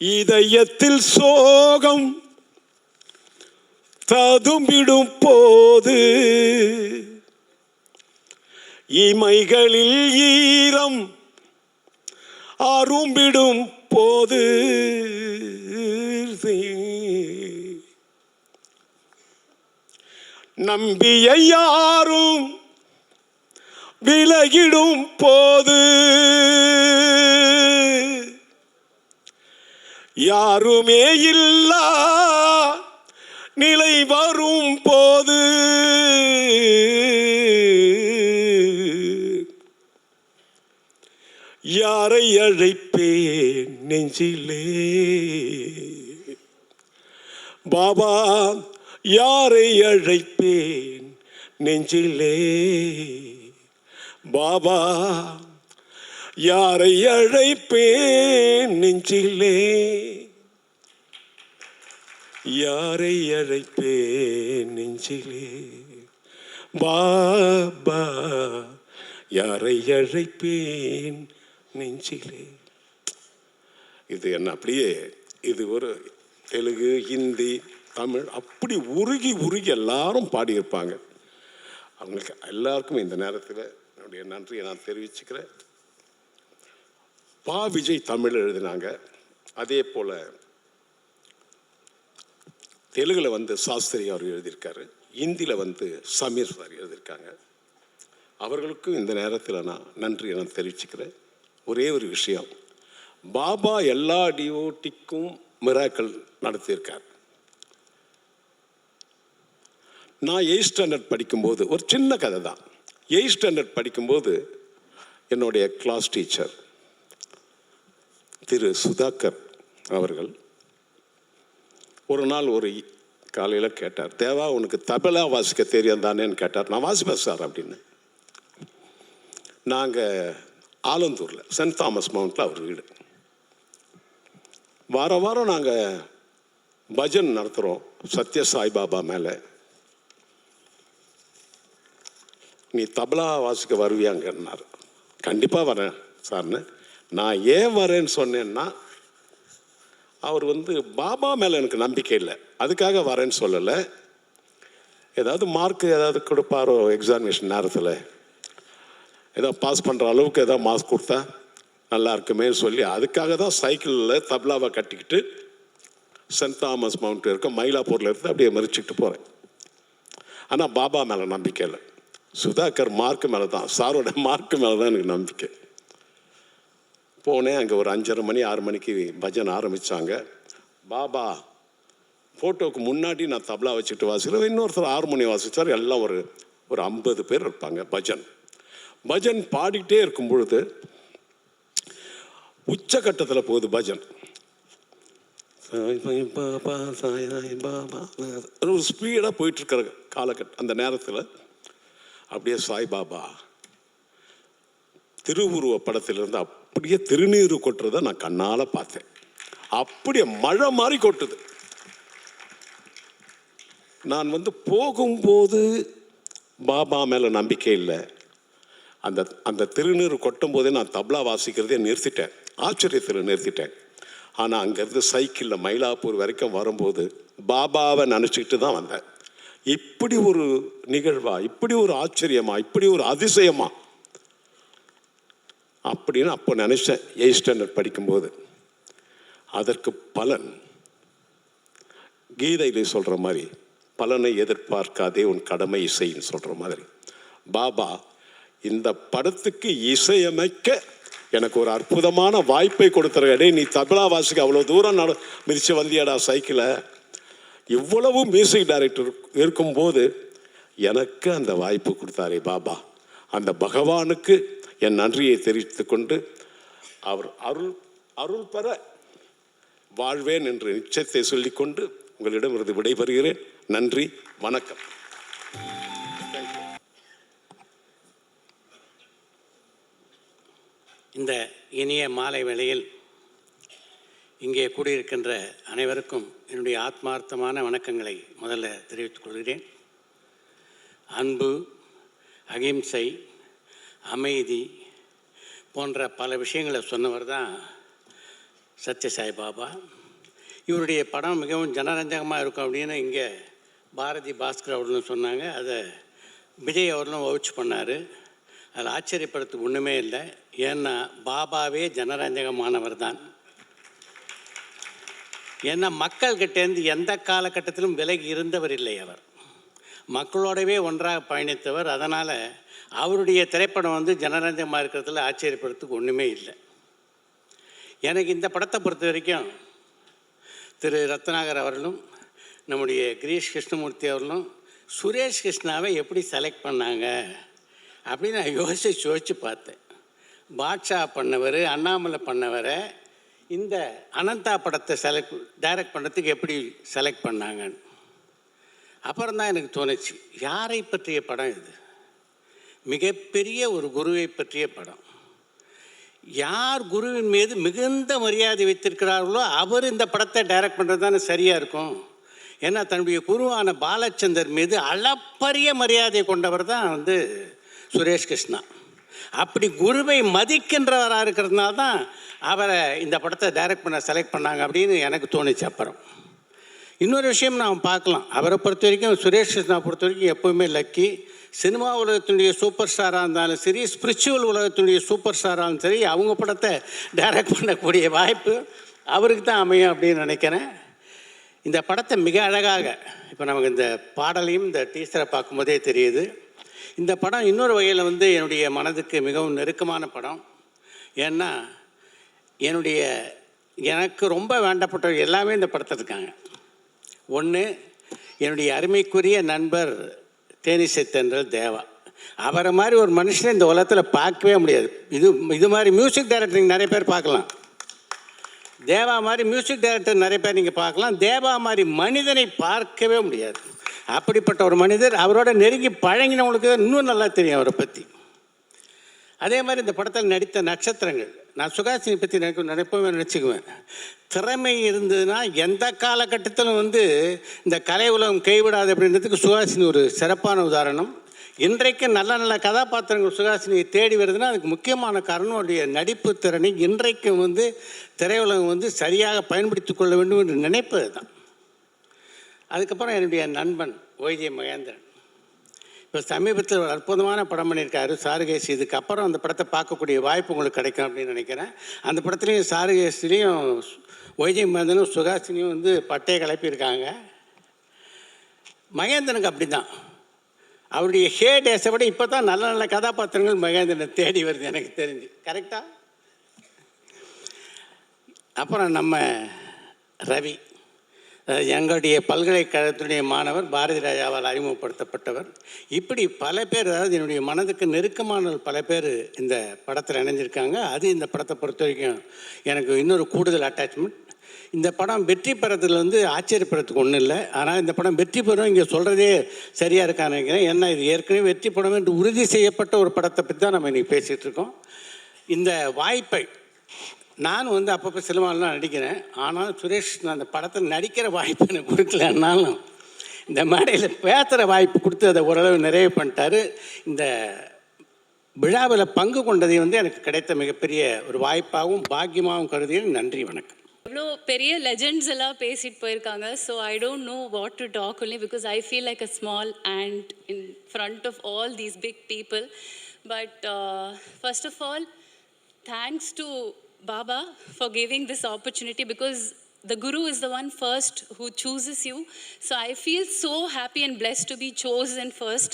[SPEAKER 5] இதயத்தில் சோகம் ததும்பிடும் போது, இமைகளில் ஈரம் அரும்பிடும் போது, நம்பிய யாரும் விலகிடும் போது, யாருமே இல்லா நிலை வரும் போது, யாரை அழைப்பேன் நெஞ்சிலே பாபா, யாரை அழைப்பேன் நெஞ்சிலே பாபா, யாரை அழைப்பேன் நெஞ்சிலே, யாரை அழைப்பேன் நெஞ்சிலே பாபா, யாரை அழைப்பேன் நெஞ்சிலே. இது என்ன அப்படியே இது ஒரு தெலுங்கு, ஹிந்தி, தமிழ் அப்படி உருகி எல்லாரும் பாடியிருப்பாங்க. அவங்களுக்கு எல்லாருக்கும் இந்த நேரத்தில் என்னுடைய நன்றியை நான் தெரிவிச்சுக்கிறேன். விஜய் தமிழ் எழுதினாங்க. அதே போல் தெலுங்கில் வந்து சாஸ்திரி அவர் எழுதியிருக்காரு. ஹிந்தியில் வந்து சமீர் சார் எழுதியிருக்காங்க. அவர்களுக்கும் இந்த நேரத்தில் நான் நன்றியை நான் தெரிவிச்சுக்கிறேன். ஒரே ஒரு விஷயம், பாபா எல்லா டிவோட்டிக்கும் மிராக்கள் நடத்தியிருக்கார். நான் 8th ஸ்டாண்டர்ட் படிக்கும்போது ஒரு சின்ன கதை தான். 8th ஸ்டாண்டர்ட் படிக்கும்போது என்னுடைய கிளாஸ் டீச்சர் திரு சுதாகர் அவர்கள் ஒரு நாள் ஒரு காலையில் கேட்டார், தேவா உனக்கு தபலா வாசிக்க தெரியும் தானேன்னு கேட்டார். நான் வாசிப்பேன் சார் அப்படின்னு. நாங்கள் ஆலந்தூரில் சென்ட் தாமஸ் மவுண்ட்டில் அவர் வீடு. வாரம் நாங்கள் பஜன் நடத்துகிறோம் சத்ய சாய்பாபா மேலே. நீ தபலா வாசிக்க வருவியாங்கன்னார். கண்டிப்பாக வரேன் சார்னு. நான் ஏன் வரேன்னு சொன்னேன்னா, அவர் பாபா மேலே எனக்கு நம்பிக்கை இல்லை, அதுக்காக வரேன்னு சொல்லலை. ஏதாவது மார்க் ஏதாவது கொடுப்பாரோ எக்ஸாமினேஷன் நேரத்தில், ஏதாவது பாஸ் பண்ணுற அளவுக்கு ஏதாவது மார்க்ஸ் கொடுத்தா நல்லா இருக்குமே சொல்லி அதுக்காக தான் சைக்கிளில் தபலாவை கட்டிக்கிட்டு சென்ட் தாமஸ் மவுண்ட் இருக்க மயிலாப்பூரில் இருந்து அப்படியே மறிச்சுக்கிட்டு போகிறேன். ஆனால் பாபா மேலே நம்பிக்கை இல்லை, சுதாகர் மார்க்கு மேலே தான், சாரோட மார்க்கு மேலே தான் எனக்கு நம்பிக்கை. போனேன். அங்கே ஒரு 5:30 மணி 6 மணிக்கு பஜன் ஆரம்பித்தாங்க. பாபா ஃபோட்டோவுக்கு முன்னாடி நான் தபலா வச்சுட்டு வாசிக்கிறேன், இன்னொருத்தர் ஹார்மோனியம் வாசித்தார். எல்லாம் ஒரு 50 பேர் இருப்பாங்க. பஜன் பாடிக்கிட்டே இருக்கும் பொழுது உச்சக்கட்டத்தில் போகுது பஜன். பாபா சாய் பாபா ஒரு ஸ்பீடாக போயிட்டுருக்கிற காலகட்டம். அந்த நேரத்தில் அப்படியே சாய்பாபா திருவுருவ படத்திலிருந்து அப்படியே திருநீறு கொட்டுறதை நான் கண்ணால் பார்த்தேன். அப்படியே மழை மாதிரி கொட்டுது. நான் போகும்போது பாபா மேலே நம்பிக்கை இல்லை. அந்த திருநீறு கொட்டும் போதே நான் தபலா வாசிக்கிறதே நிறுத்திட்டேன், ஆச்சரியத்தில் நிறுத்திட்டேன். ஆனால் அங்கேருந்து சைக்கிளில் மயிலாப்பூர் வரைக்கும் வரும்போது பாபாவை நினச்சிக்கிட்டு தான் வந்தேன். இப்படி ஒரு நிகழ்வா, இப்படி ஒரு ஆச்சரியமா, இப்படி ஒரு அதிசயமா அப்படின்னு அப்போ நினச்சேன் 8th ஸ்டாண்டர்ட் படிக்கும்போது. அதற்கு பலன் கீதையிலே சொல்கிற மாதிரி, பலனை எதிர்பார்க்காதே உன் கடமை இசைன்னு சொல்கிற மாதிரி, பாபா இந்த படத்துக்கு இசையமைக்க எனக்கு ஒரு அற்புதமான வாய்ப்பை கொடுத்துருக்கடே. நீ தபலா வாசிக்க அவ்வளோ தூரம் மிதிச்சு வந்தியாடா சைக்கிளை. இவ்வளவு மியூசிக் டைரக்டர் இருக்கும்போது எனக்கு அந்த வாய்ப்பு கொடுத்தாரே பாபா, அந்த பகவானுக்கு என் நன்றியை தெரிவித்து கொண்டு அவர் அருள் பெற வாழ்வேன் என்று நிச்சயத்தை சொல்லிக்கொண்டு உங்களிடமிருந்து விடைபெறுகிறேன். நன்றி, வணக்கம்.
[SPEAKER 6] இந்த இனிய மாலை வேளையில் இங்கே கூடியிருக்கின்ற அனைவருக்கும் என்னுடைய ஆத்மார்த்தமான வணக்கங்களை முதல்ல தெரிவித்துக் கொள்கிறேன். அன்பு, அகிம்சை, அமைதி போன்ற பல விஷயங்களை சொன்னவர் தான் சத்ய சாய் பாபா. இவருடைய படம் மிகவும் ஜனரஞ்சகமாக இருக்கும் அப்படின்னு இங்கே பாரதி பாஸ்கர் அவர்களும் சொன்னாங்க. அதை விஜய் அவர்களும் வவுச் பண்ணார். அதில் ஆச்சரியப்படுறதுக்கு ஒன்றுமே இல்லை. ஏன்னா பாபாவே ஜனரஞ்சகமானவர் தான். ஏன்னா மக்கள்கிட்டேருந்து எந்த காலகட்டத்திலும் விலகி இருந்தவர் இல்லை. அவர் மக்களோடவே ஒன்றாக பயணித்தவர். அதனால் அவருடைய திரைப்படம் ஜனரஞ்சகமாக இருக்கிறதுல ஆச்சரியப்படுறதுக்கு ஒன்றுமே இல்லை. எனக்கு இந்த படத்தை பொறுத்த வரைக்கும் திரு ரத்னாகர் அவர்களும் நம்முடைய கிரீஷ் கிருஷ்ணமூர்த்தி அவர்களும் சுரேஷ் கிருஷ்ணாவை எப்படி செலக்ட் பண்ணாங்க அப்படின்னு நான் யோசித்து பார்த்தேன். பாட்ஷா பண்ணவர், அண்ணாமலை பண்ணவரை இந்த அனந்தா படத்தை டைரக்ட் பண்ணுறதுக்கு எப்படி செலக்ட் பண்ணாங்கன்னு அப்புறம் தான் எனக்கு தோணுச்சு, யாரை பற்றிய படம் இது? மிகப்பெரிய ஒரு குருவை பற்றிய படம். யார் குருவின் மீது மிகுந்த மரியாதை வைத்திருக்கிறார்களோ அவர் இந்த படத்தை டைரக்ட் பண்ணுறது தானே சரியாக இருக்கும். ஏன்னா தன்னுடைய குருவான பாலச்சந்தர் மீது அளப்பரிய மரியாதை கொண்டவர் தான் சுரேஷ் கிருஷ்ணா. அப்படி குருவை மதிக்கின்றவராக இருக்கிறதுனால தான் அவரை இந்த படத்தை டைரக்ட் பண்ண செலக்ட் பண்ணாங்க அப்படின்னு எனக்கு தோணுச்சு. அப்புறம் இன்னொரு விஷயம் நாம் பார்க்கலாம். அவரை பொறுத்த வரைக்கும், சுரேஷ் கிருஷ்ணா பொறுத்த வரைக்கும் எப்போவுமே லக்கி. சினிமா உலகத்தினுடைய சூப்பர் ஸ்டாராக இருந்தாலும் சரி, ஸ்பிரிச்சுவல் உலகத்தினுடைய சூப்பர் ஸ்டாராக இருந்தாலும் சரி, அவங்க படத்தை டைரக்ட் பண்ணக்கூடிய வாய்ப்பு அவருக்கு தான் அமையும் அப்படின்னு நினைக்கிறேன். இந்த படத்தை மிக அழகாக, இப்போ நமக்கு இந்த பாடலையும் இந்த டீசரை பார்க்கும்போதே தெரியுது. இந்த படம் இன்னொரு வகையில் என்னுடைய மனதுக்கு மிகவும் நெருக்கமான படம். ஏன்னா எனக்கு ரொம்ப வேண்டப்பட்டவர் எல்லாமே இந்த படத்தில் இருக்காங்க. ஒன்று, என்னுடைய அருமைக்குரிய நண்பர் தேனிசை தென்றல் தேவா. அவரை மாதிரி ஒரு மனுஷனை இந்த உலகத்தில் பார்க்கவே முடியாது. இது மாதிரி மியூசிக் டைரக்டர் நீங்கள் நிறைய பேர் பார்க்கலாம், தேவா மாதிரி மியூசிக் டைரக்டர் நிறைய பேர் நீங்கள் பார்க்கலாம், தேவா மாதிரி மனிதனை பார்க்கவே முடியாது. அப்படிப்பட்ட ஒரு மனிதர். அவரோட நெருங்கி பழகினவங்களுக்கு இன்னும் நல்லா தெரியும் அவரை பற்றி. அதே மாதிரி இந்த படத்தில் நடித்த நட்சத்திரங்கள், நான் சுகாசினி பற்றி நினைப்பவே நினச்சிக்குவேன். திறமை இருந்ததுன்னா எந்த காலகட்டத்திலும் வந்து இந்த கலை உலகம் கைவிடாது அப்படின்றதுக்கு சுகாசினி ஒரு சிறப்பான உதாரணம். இன்றைக்கு நல்ல நல்ல கதாபாத்திரங்கள் சுகாசினியை தேடி வருதுன்னா அதுக்கு முக்கியமான காரணம் அவருடைய நடிப்பு திறனை இன்றைக்கும் வந்து திரையுலகம் வந்து சரியாக பயன்படுத்தி கொள்ள வேண்டும் என்று நினைப்பது தான். அதுக்கப்புறம் என்னுடைய நண்பன் ஒய்ஜே மகேந்திரன் இப்போ சமீபத்தில் ஒரு அற்புதமான படம் பண்ணியிருக்காரு சாருகேசி. இதுக்கப்புறம் அந்த படத்தை பார்க்கக்கூடிய வாய்ப்பு உங்களுக்கு கிடைக்கும் அப்படின்னு நினைக்கிறேன். அந்த படத்துலேயும் சாருகேசிலையும் ஒய்ஜே மகேந்திரனும் சுகாசினியும் வந்து பட்டையை கிளப்பியிருக்காங்க. மகேந்திரனுக்கு அப்படி தான், அவருடைய ஹே டேஸை விட இப்போ தான் நல்ல நல்ல கதாபாத்திரங்கள் மகேந்திரனை தேடி வருது எனக்கு தெரிஞ்சு. கரெக்டாக? அப்புறம் நம்ம ரவி, எங்களுடைய பல்கலைக்கழகத்துடைய மாணவர், பாரதி ராஜாவால் அறிமுகப்படுத்தப்பட்டவர். இப்படி பல பேர், அதாவது என்னுடைய மனதுக்கு நெருக்கமான பல பேர் இந்த படத்தில் இணைஞ்சிருக்காங்க. அது இந்த படத்தை பொறுத்த வரைக்கும் எனக்கு இன்னொரு கூடுதல் அட்டாச்மெண்ட். இந்த படம் வெற்றி பெறத்தில் வந்து ஆச்சரியப்படுறதுக்கு ஒன்றும் இல்லை. ஆனால் இந்த படம் வெற்றி பெறும் இங்கே சொல்கிறதே சரியாக இருக்கான்னு நினைக்கிறேன். ஏன்னா இது ஏற்கனவே வெற்றி படம் என்று உறுதி செய்யப்பட்ட ஒரு படத்தை பற்றி தான் நம்ம இன்றைக்கி பேசிகிட்டு இருக்கோம். இந்த வாய்ப்பை நான் வந்து அப்பப்போ சினிமாலாம் நடிக்கிறேன். ஆனால் சுரேஷ் நான் அந்த படத்தில் நடிக்கிற வாய்ப்பு எனக்கு கொடுக்கலன்னாலும் இந்த மேடையில் பேசுகிற வாய்ப்பு கொடுத்து அதை ஓரளவு நிறைவு பண்ணிட்டாரு. இந்த விழாவில் பங்கு கொண்டதை வந்து எனக்கு கிடைத்த மிகப்பெரிய ஒரு வாய்ப்பாகவும் பாக்கியமாகவும் கருதிய நன்றி, வணக்கம்.
[SPEAKER 7] இவ்வளோ பெரிய லெஜெண்ட்ஸ் எல்லாம் பேசிட்டு போயிருக்காங்க. So I don't know what to talk only because I feel like a small ant in front of all these big people. But first of all, thanks to Baba for giving this opportunity because the Guru is the one first who chooses you. So I feel so happy and blessed to be chosen first.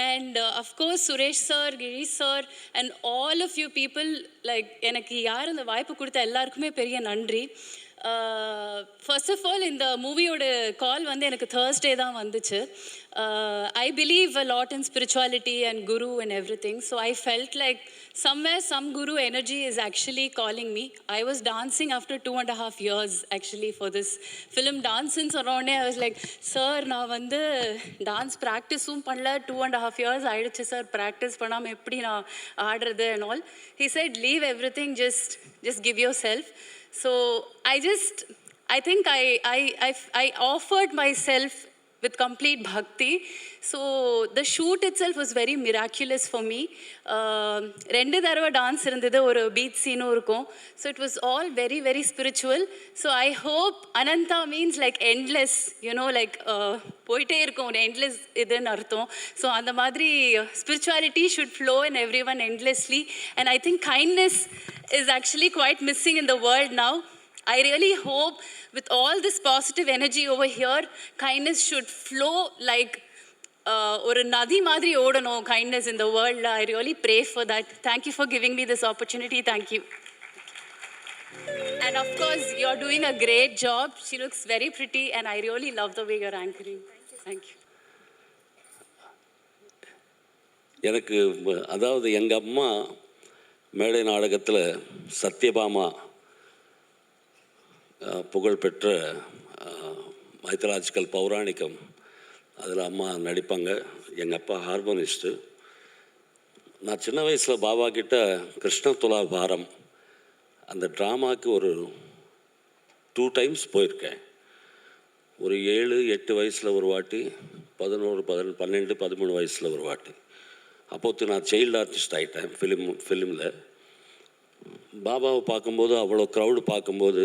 [SPEAKER 7] And of course, Suresh sir, Girish sir, and all of you people, like, எனக்கு யார் அந்த வாய்ப்பு கொடுத்த எல்லாருக்குமே பெரிய நன்றி. First of all இந்த மூவியோட கால் வந்து எனக்கு Thursday தான் வந்துச்சு. I believe a lot in spirituality and Guru and everything. So I felt like somewhere some Guru energy is actually calling me. I was dancing after 2.5 years actually for this film. Dancing around I was like, sir, நான் வந்து dance ப்ராக்டிஸும் பண்ணல, 2.5 years ஆயிடுச்சு sir, practice பண்ணாமல் எப்படி நான் ஆடுறது and all. He said, leave everything, just give yourself. So I think I offered myself with complete bhakti. So the shoot itself was very miraculous for me. 2 தடவை dance இருந்தது, ஒரு beach சீனும் இருக்கும். So it was all very very spiritual. So I hope Ananta means like endless, you know, like போயிட்டே இருக்கும், endless இதுன்னு அர்த்தம். So அந்த மாதிரி spirituality should flow in everyone endlessly. And I think kindness is actually quite missing in the world now. I really hope with all this positive energy over here, kindness should flow like ஒரு நதி மாதிரி ஓடணும், kindness in the world. I really pray for that. Thank you for giving me this opportunity. Thank you. And of course, you're doing a great job. She looks very pretty and I really love the way you're anchoring. Thank you.
[SPEAKER 4] எனக்கு அதாவது எங்கள் அம்மா மேடை நாடகத்தில் சத்யபாமா, புகழ்பெற்ற மைத்தலாஜிக்கல் பௌராணிகம், அதில் அம்மா நடிப்பாங்க. எங்கள் அப்பா ஹார்மோனிஸ்ட்டு. நான் சின்ன வயசில் பாபா கிட்ட கிருஷ்ண துலா பாரம் அந்த ட்ராமாவுக்கு ஒரு 2 times போயிருக்கேன். ஒரு 7-8 வயசில் ஒரு வாட்டி, 11, 12, 13 வயசில் ஒரு வாட்டி. அப்போது நான் சைல்டு ஆர்டிஸ்ட் ஆகிட்டேன் ஃபிலிமில். பாபாவை பார்க்கும்போது, அவ்வளோ க்ரௌடு பார்க்கும்போது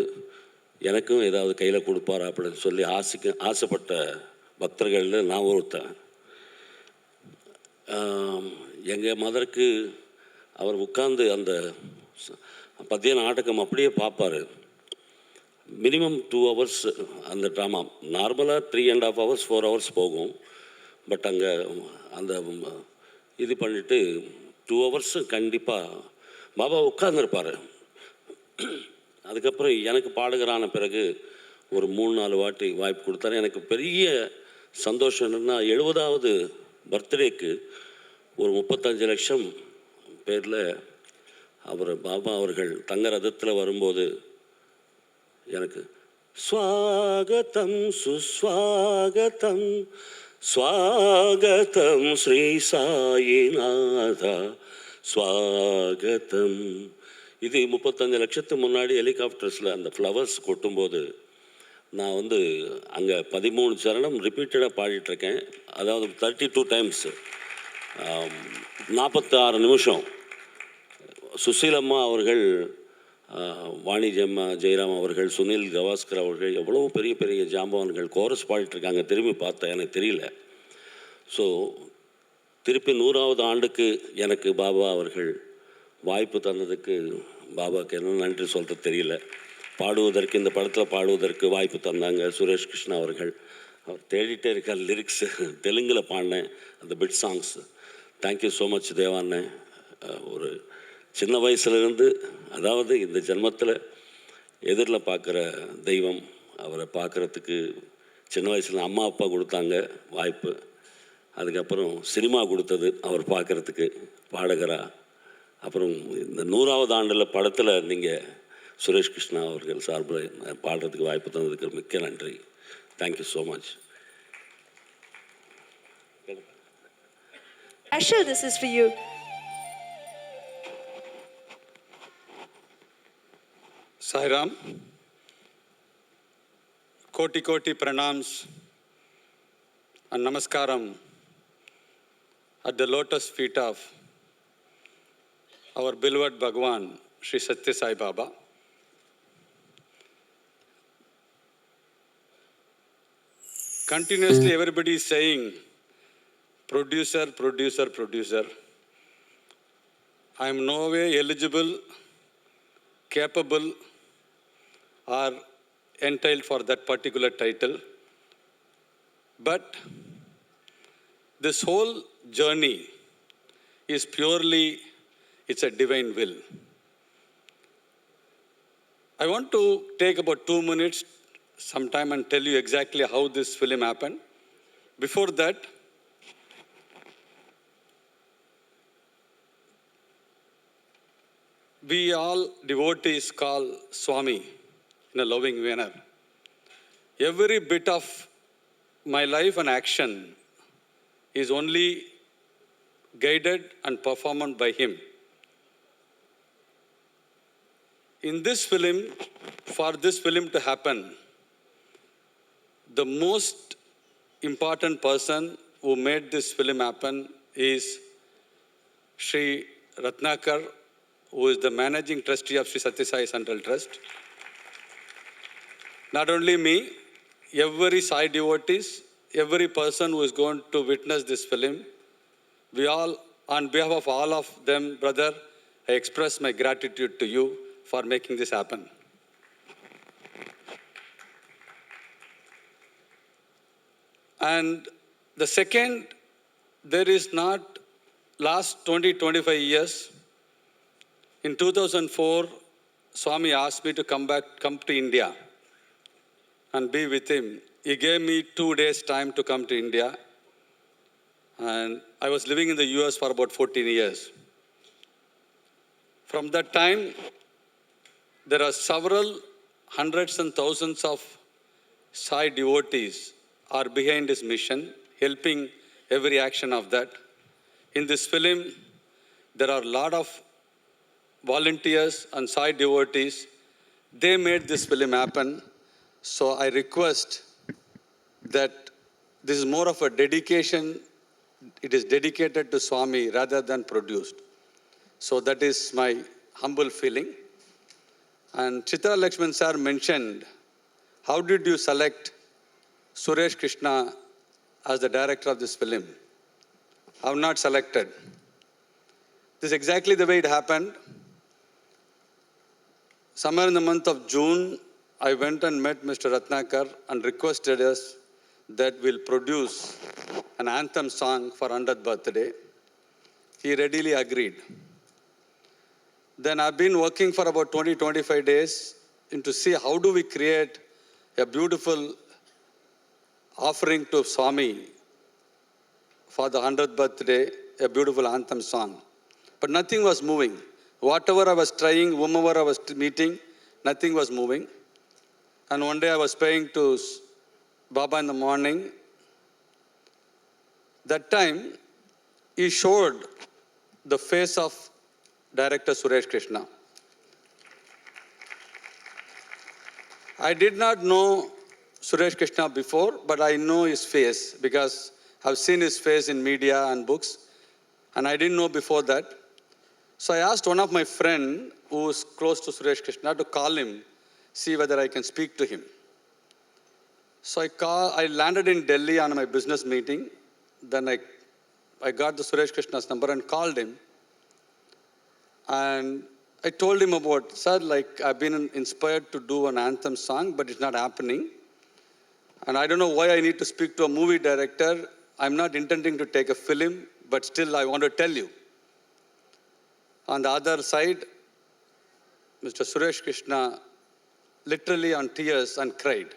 [SPEAKER 4] எனக்கும் ஏதாவது கையில் கொடுப்பாரா அப்படின்னு சொல்லி ஆசைப்பட்ட பக்தர்களில் நான் ஒருத்தன். எங்கள் மதருக்கு அவர் உட்கார்ந்து அந்த பத்திய நாடகம் அப்படியே பார்ப்பார். மினிமம் 2 hours அந்த ட்ராமா. நார்மலாக 3.5 hours 4 hours போகும். பட் அங்கே அந்த இது பண்ணிவிட்டு 2 hours கண்டிப்பாக பாபா உட்கார்ந்துருப்பார். அதுக்கப்புறம் எனக்கு பாடுகிறான பிறகு ஒரு 3-4 வாட்டி வாய்ப்பு கொடுத்தாரு. எனக்கு பெரிய சந்தோஷம் என்னென்னா, 70வது பர்த்டேக்கு ஒரு 35 லட்சம் பேரில் பாபா அவர்கள் தங்க ரதத்தில் வரும்போது எனக்கு ஸ்வாகதம் சுஸ்வாகதம் ஸ்வாகதம் ஸ்ரீ சாயிநாதா
[SPEAKER 8] ஸ்வாகதம். இது 35 லட்சத்துக்கு முன்னாடி ஹெலிகாப்டர்ஸில் அந்த ஃப்ளவர்ஸ் கொட்டும்போது நான் வந்து அங்கே 13 சரணம் ரிப்பீட்டடாக பாடிட்டுருக்கேன். அதாவது 32 டைம்ஸ், 46 நிமிஷம். சுசீலம்மா அவர்கள், வாணிஜம்மா, ஜெயராம் அவர்கள், சுனில் கவாஸ்கர் அவர்கள், எவ்வளோ பெரிய பெரிய ஜாம்பவான்கள் கோரஸ் பாடிட்டுருக்காங்க. திரும்பி பார்த்தேன், எனக்கு தெரியல. ஸோ திருப்பி 100வது ஆண்டுக்கு எனக்கு பாபா அவர்கள் வாய்ப்பு தந்ததுக்கு பாபாவுக்கு என்ன நன்றி சொல்கிறது தெரியல. பாடுவதற்கு, இந்த படத்தில் பாடுவதற்கு வாய்ப்பு தந்தாங்க சுரேஷ் கிருஷ்ணா அவர்கள். அவர் தேடிட்டே இருக்கார் லிரிக்ஸு. தெலுங்கில் பாடினேன் அந்த bit songs. Thank you so much தேவாண்ணே. ஒரு சின்ன வயசுலேருந்து, அதாவது இந்த ஜென்மத்தில் எதிரில் பார்க்குற தெய்வம், அவரை பார்க்குறதுக்கு சின்ன வயசில் அம்மா அப்பா கொடுத்தாங்க வாய்ப்பு. அதுக்கப்புறம் சினிமா கொடுத்தது அவர் பார்க்குறதுக்கு பாடகராக. அப்புறம் இந்த 100வது ஆண்டில் படத்தில் நீங்கள் சுரேஷ் கிருஷ்ணா அவர்கள் சார்பில் பாடுறதுக்கு வாய்ப்பு தந்ததுக்கு மிக்க நன்றி. Thank you so much.
[SPEAKER 9] Ashil, this is for you.
[SPEAKER 10] Sairam, koti koti pranams and namaskaram at the lotus feet of our beloved Bhagwan, Sri Satya Sai Baba. Continuously everybody is saying, producer, producer, producer. I am no way eligible, capable, or entitled for that particular title. But this whole journey is purely, it's a divine will. I want to take about 2 minutes sometime and tell you exactly how this film happened. Before that, we all devotees call Swami in a loving manner. Every bit of my life and action is only guided and performed by him. In this film, for this film to happen, the most important person who made this film happen is Sri Ratnakar, who is the managing trustee of Sri Satya Sai Central Trust. Not only me, every Sai devotees, every person who is going to witness this film, we all, on behalf of all of them, brother, I express my gratitude to you for making this happen. And the second, there is not, last 20-25 years, in 2004, Swami asked me to come to India and be with him. He gave me 2 days time to come to India. And I was living in the US for about 14 years. From that time, there are several hundreds and thousands of Sai devotees are behind his mission, helping every action of that. In this film, there are a lot of volunteers and Sai devotees. They made this film happen. So I request that this is more of a dedication. It is dedicated to Swami rather than produced. So that is my humble feeling. And Chitra Lakshman sir mentioned, how did you select Suresh Krishna as the director of this film? I have not selected. This is exactly the way it happened. Somewhere in the month of June, I went and met Mr. Ratnakar and requested us that we'll produce an anthem song for 100th birthday. He readily agreed. Then I've been working for about 20-25 days to see how do we create a beautiful offering to Swami for the 100th birthday, a beautiful anthem song. But nothing was moving. Whatever I was trying, whomever I was meeting, nothing was moving. And one day I was praying to Baba in the morning. That time, he showed the face of director Suresh Krishna. I did not know Suresh Krishna before, but I know his face because I've seen his face in media and books, and I didn't know before that. So I asked one of my friend who is close to Suresh Krishna to call him, see whether I can speak to him. So I landed in Delhi on my business meeting. Then I got the Suresh Krishna's number and called him. And I told him about, sir, like I've been inspired to do an anthem song, but it's not happening. And I don't know why I need to speak to a movie director. I'm not intending to take a film, but still I want to tell you. On the other side, Mr. Suresh Krishna literally on tears and cried.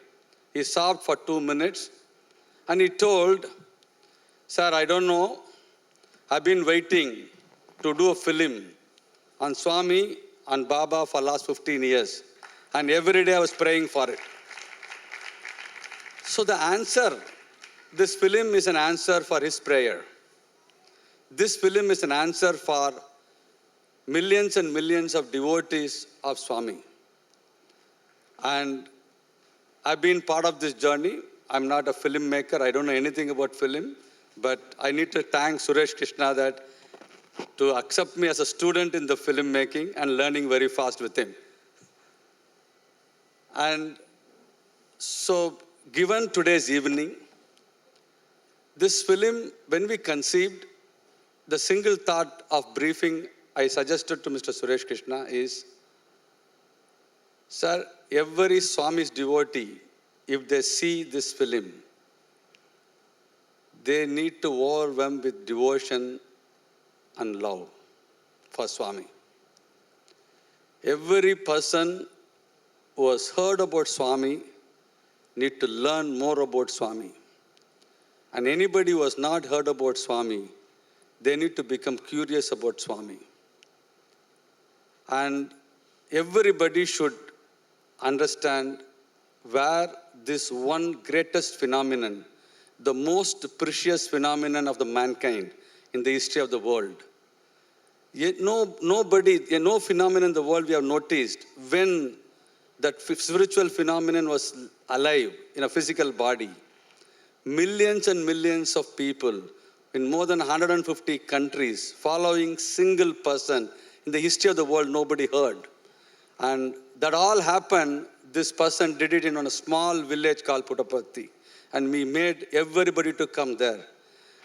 [SPEAKER 10] He sobbed for 2 minutes and he told, sir, I don't know. I've been waiting to do a film on Swami and Baba for last 15 years. And every day I was praying for it. So the answer, this film is an answer for his prayer. This film is an answer for millions and millions of devotees of Swami. And I've been part of this journey. I'm not a filmmaker. I don't know anything about film. But I need to thank Suresh Krishna that to accept me as a student in the filmmaking and learning very fast with him. And so given today's evening, this film, when we conceived, the single thought of briefing I suggested to Mr. Suresh Krishna is, sir, every Swami's devotee, if they see this film, they need to overwhelm with devotion and love for Swami. Every person who has heard about Swami need to learn more about Swami. And anybody who has not heard about Swami, they need to become curious about Swami. And everybody should understand where this one greatest phenomenon, the most precious phenomenon of the mankind in the history of the world. Yet no phenomenon in the world we have noticed when that spiritual phenomenon was alive in a physical body. Millions and millions of people in more than 150 countries following single person in the history of the world nobody heard. And that all happened, this person did it in a small village called Puttaparthi. And we made everybody to come there.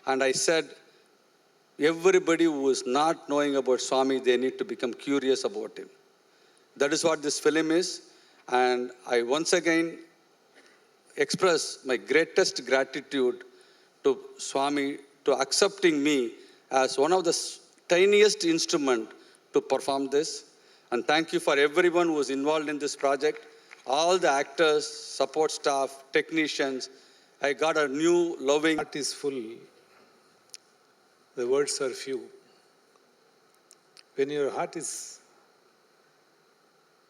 [SPEAKER 10] And I said, everybody who is not knowing about Swami, they need to become curious about him. That is what this film is. And I once again express my greatest gratitude to Swami to accepting me as one of the tiniest instrument to perform this. And thank you for everyone who was involved in this project, all the actors, support staff, technicians. I got a new loving.
[SPEAKER 9] Heart is full, the words are few. When your heart is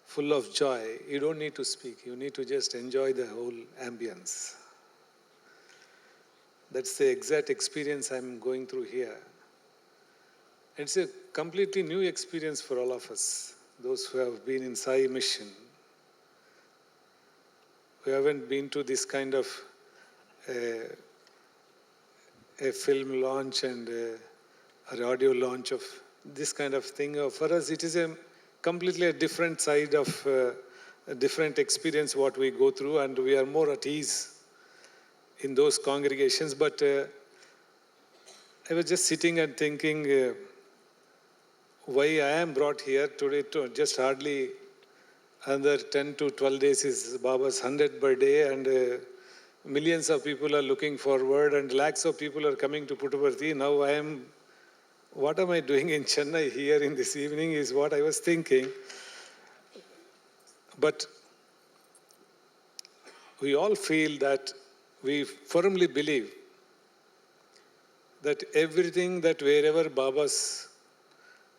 [SPEAKER 9] full of joy, you don't need to speak. You need to just enjoy the whole ambience. That's the exact experience I'm going through here. It's a completely new experience for all of us, those who have been in Sai Mission. We haven't been to this kind of a film launch and an audio launch of this kind of thing. For us, it is a completely a different side of a different experience what we go through, and we are more at ease in those congregations. But I was just sitting and thinking why I am brought here today. To just hardly another 10 to 12 days is Baba's 100th birthday, and millions of people are looking forward, and lakhs of people are coming to Puttaparthi. Now what am I doing in Chennai here in this evening is what I was thinking. But we all feel that we firmly believe that everything that wherever Baba's,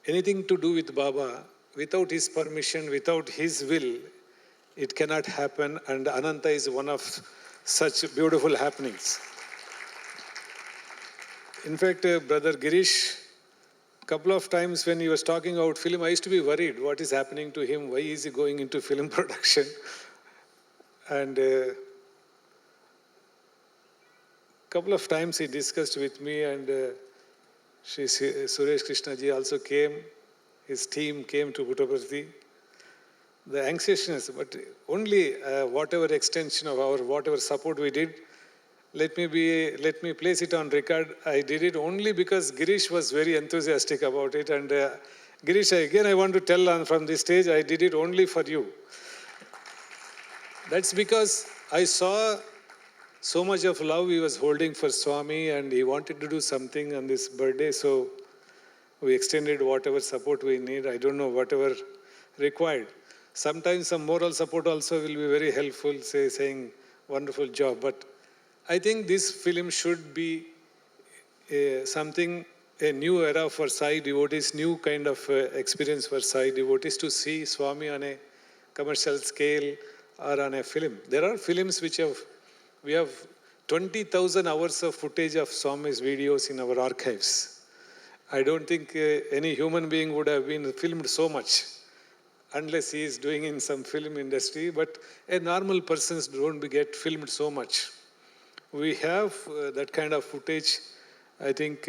[SPEAKER 9] anything to do with Baba, without his permission, without his will, it cannot happen, and Ananta is one of such beautiful happenings. In fact, Brother Girish couple of times when he was talking about film, I used to be worried, what is happening to him? Why is he going into film production? And couple of times he discussed with me, and Suresh Krishna ji also came. His team came to Puttaparthi. The anxiousness, but only whatever extension of our, whatever support we did, let me place it on record. I did it only because Girish was very enthusiastic about it. And Girish, again, I want to tell from this stage, I did it only for you. That's because I saw so much of love he was holding for Swami, and he wanted to do something on this birthday. So we extended whatever support we need. I don't know, whatever required. Sometimes some moral support also will be very helpful, saying, wonderful job. But I think this film should be a new era for Sai devotees, new kind of experience for Sai devotees to see Swami on a commercial scale or on a film. There are films which we have 20,000 hours of footage of Swami's videos in our archives. I don't think any human being would have been filmed so much unless he is doing in some film industry, but a normal person don't get filmed so much. We have that kind of footage. I think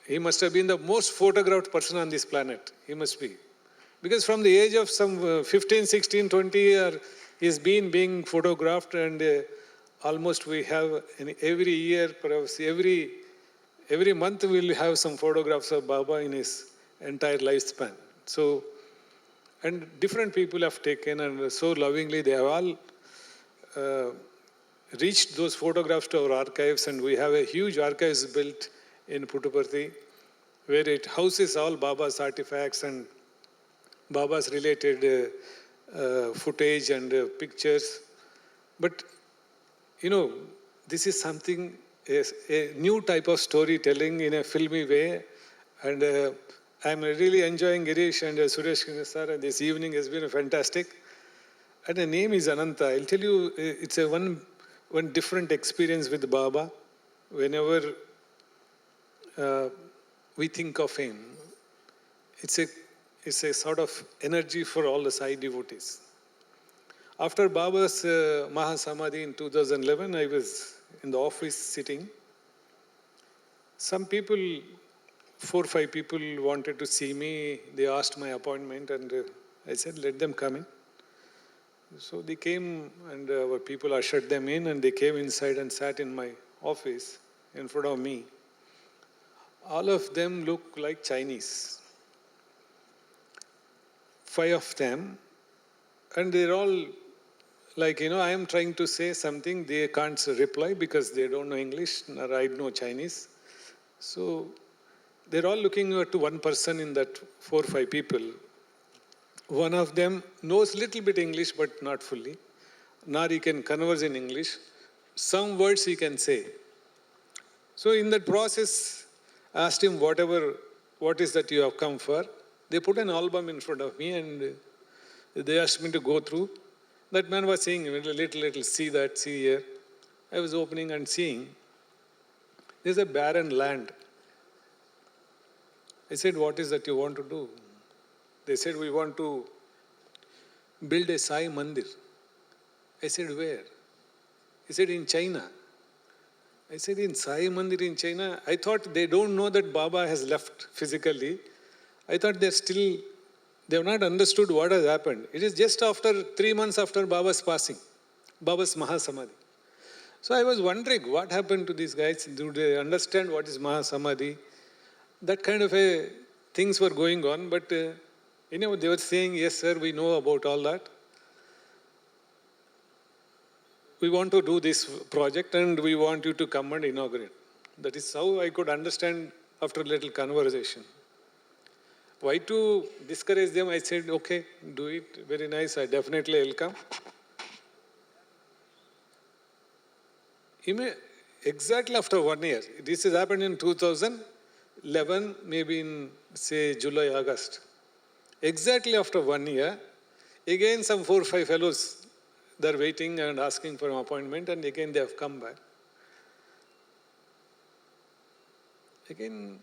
[SPEAKER 9] he must have been the most photographed person on this planet. He must be. Because from the age of some 15, 16, 20, he's been being photographed, and almost we have every year, perhaps every month we'll have some photographs of Baba in his entire lifespan. So, and different people have taken, and so lovingly they have all reached those photographs to our archives, and we have a huge archives built in Puttaparthi, where it houses all Baba's artifacts and Baba's related footage and pictures. But, you know, this is something, a new type of storytelling in a filmy way. And I'm really enjoying Girish and Suresh Krishna sir, and this evening has been fantastic. And the name is Ananta. I'll tell you, it's a one different experience with Baba. Whenever we think of him, it's a sort of energy for all the Sai devotees. After Baba's Mahasamadhi in 2011, I was in the office sitting. Some people, 4 or 5 people wanted to see me. They asked my appointment, and I said, let them come in. So they came, and our people ushered them in, and they came inside and sat in my office in front of me. All of them look like Chinese. 5 of them, and they're all like, you know, I am trying to say something, they can't reply because they don't know English, nor I know Chinese. So they're all looking to one person in that 4 or 5 people. One of them knows little bit English, but not fully. Nor he can converse in English. Some words he can say. So in that process, I asked him, what is that you have come for? They put an album in front of me, and they asked me to go through. That man was saying, little, see that, see here. I was opening and seeing. There's a barren land. I said, what is that you want to do? They said, we want to build a Sai Mandir. I said, where? He said, in China. I said, in Sai Mandir in China? I thought they don't know that Baba has left physically. I thought they have not understood what has happened. It is just after 3 months after Baba's passing, Baba's Mahasamadhi. So I was wondering, what happened to these guys? Do they understand what is Mahasamadhi? That kind of things were going on, but they were saying, yes, sir, we know about all that. We want to do this project, and we want you to come and inaugurate. That is how I could understand after a little conversation. Why to discourage them? I said, okay, do it. Very nice. I definitely will come. Exactly after 1 year. This has happened in 2011, maybe in, say, July, August. Exactly after 1 year, again some 4 or 5 fellows, they're waiting and asking for an appointment, and again they have come back. Again,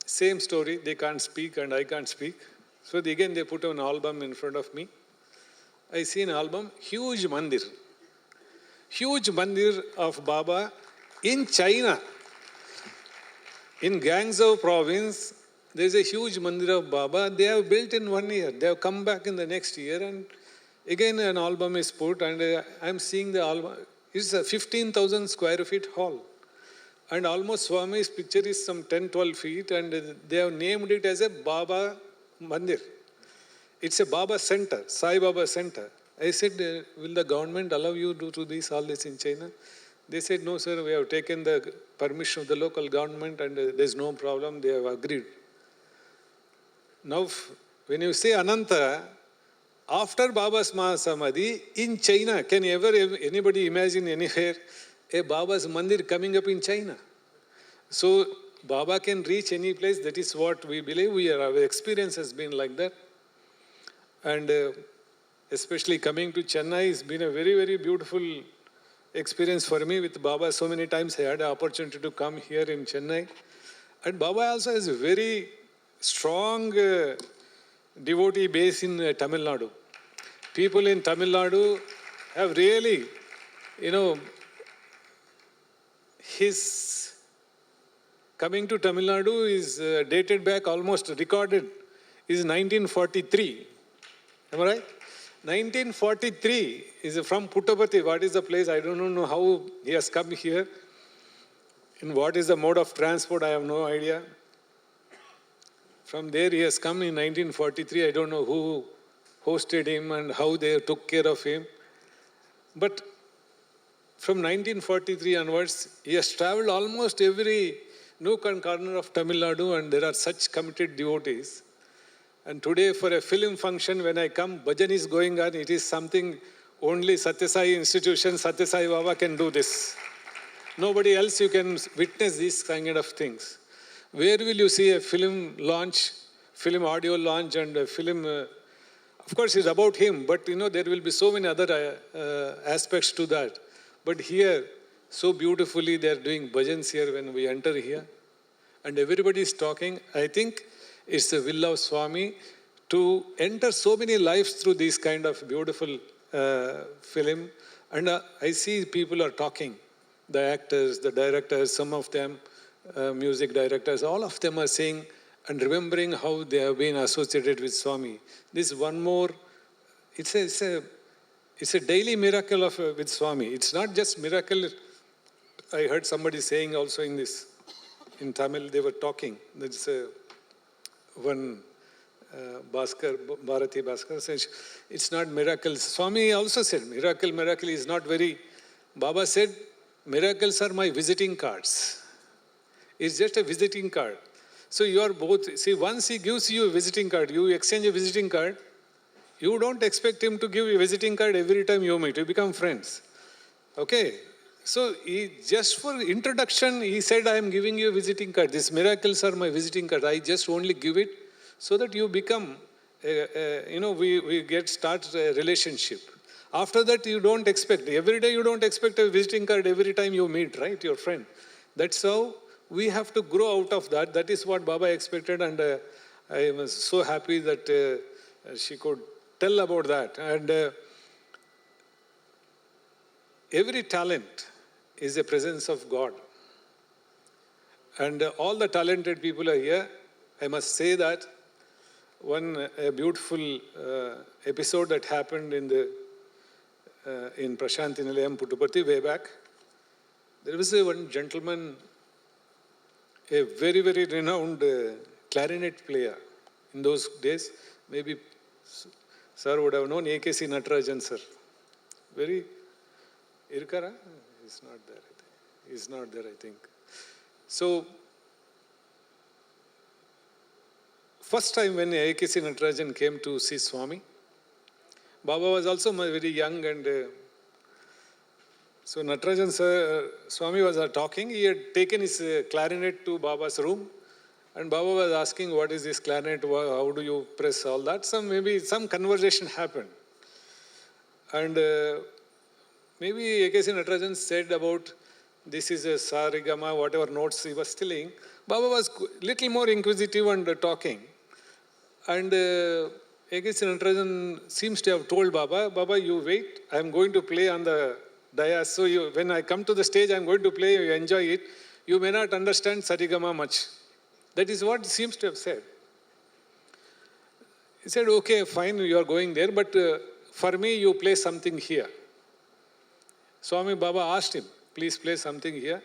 [SPEAKER 9] Same story, they can't speak and I can't speak. So again they put an album in front of me. I see an album, huge mandir of Baba in China. In Guangzhou province, there is a huge mandir of Baba. They have built in 1 year. They have come back in the next year and again an album is put and I am seeing the album. It's a 15,000 square feet hall. And almost Swami's picture is some 10-12 feet and they have named it as a Baba Mandir. It's a Baba Center, Sai Baba Center. I said, will the government allow you to do all this in China? They said, no sir, we have taken the permission of the local government and there's no problem, they have agreed. Now, when you say Ananta, after Baba's Mahasamadhi, in China, can anybody imagine anywhere a Baba's Mandir coming up in China? So, Baba can reach any place, that is what we believe, our experience has been like that. And especially coming to Chennai has been a very, very beautiful experience for me with Baba. So many times I had an opportunity to come here in Chennai. And Baba also has a very strong devotee base in Tamil Nadu. People in Tamil Nadu have really, his coming to Tamil Nadu is dated back, almost recorded, is 1943. Am I right? 1943 is from Puttaparthi. What is the place? I don't know how he has come here. In what is the mode of transport? I have no idea. From there he has come in 1943. I don't know who hosted him and how they took care of him. But from 1943 onwards, he has traveled almost every nook and corner of Tamil Nadu and there are such committed devotees. And today for a film function, when I come, bhajan is going on. It is something only Satya Sai institution, Satya Sai Baba can do this. Nobody else you can witness these kind of things. Where will you see a film launch, film audio launch and a film, of course it's about him, but there will be so many other aspects to that. But here, so beautifully they are doing bhajans here when we enter here. And everybody is talking. I think it's the will of Swami to enter so many lives through this kind of beautiful film. And I see people are talking, the actors, the directors, some of them, music directors, all of them are saying and remembering how they have been associated with Swami. This one more, it's a daily miracle with Swami. It's not just miracle. I heard somebody saying also in Tamil, they were talking. There's one Bharati Bhaskar says, it's not miracles. Swami also said, miracle is not very. Baba said, miracles are my visiting cards. It's just a visiting card. So you are both, see, once he gives you a visiting card, you exchange a visiting card, you don't expect him to give you a visiting card every time you meet, you become friends. Okay? So just for introduction, he said, I am giving you a visiting card. These miracles are my visiting card. I just only give it so that you become, we start a relationship. After that, you don't expect, every day you don't expect a visiting card every time you meet, right, your friend. That's how we have to grow out of that. That is what Baba expected and I was so happy that she could tell about that. And every talent is a presence of God. And all the talented people are here. I must say that a beautiful episode that happened in Prashanti Nilayam, Puttaparthi, way back. There was one gentleman, a very, very renowned clarinet player in those days. Maybe sir would have known A.K.C. Natarajan, sir. Very, Irkara? He's not there, I think. He's not there, I think. So, first time when A.K.C. Natarajan came to see Swami, Baba was also very young and so Natarajan sir, Swami was talking. He had taken his clarinet to Baba's room and Baba was asking, what is this clarinet, how do you press all that? Maybe some conversation happened. And maybe A.K.C. Natarajan said about this is a sarigama, whatever notes he was telling, Baba was little more inquisitive and talking. And A.K. Natarajan seems to have told Baba, Baba, you wait, I am going to play on the dais. So when I come to the stage, I am going to play, you enjoy it. You may not understand sarigama much. That is what he seems to have said. He said, okay, fine, you are going there, but for me, you play something here. Swami Baba asked him, please play something here.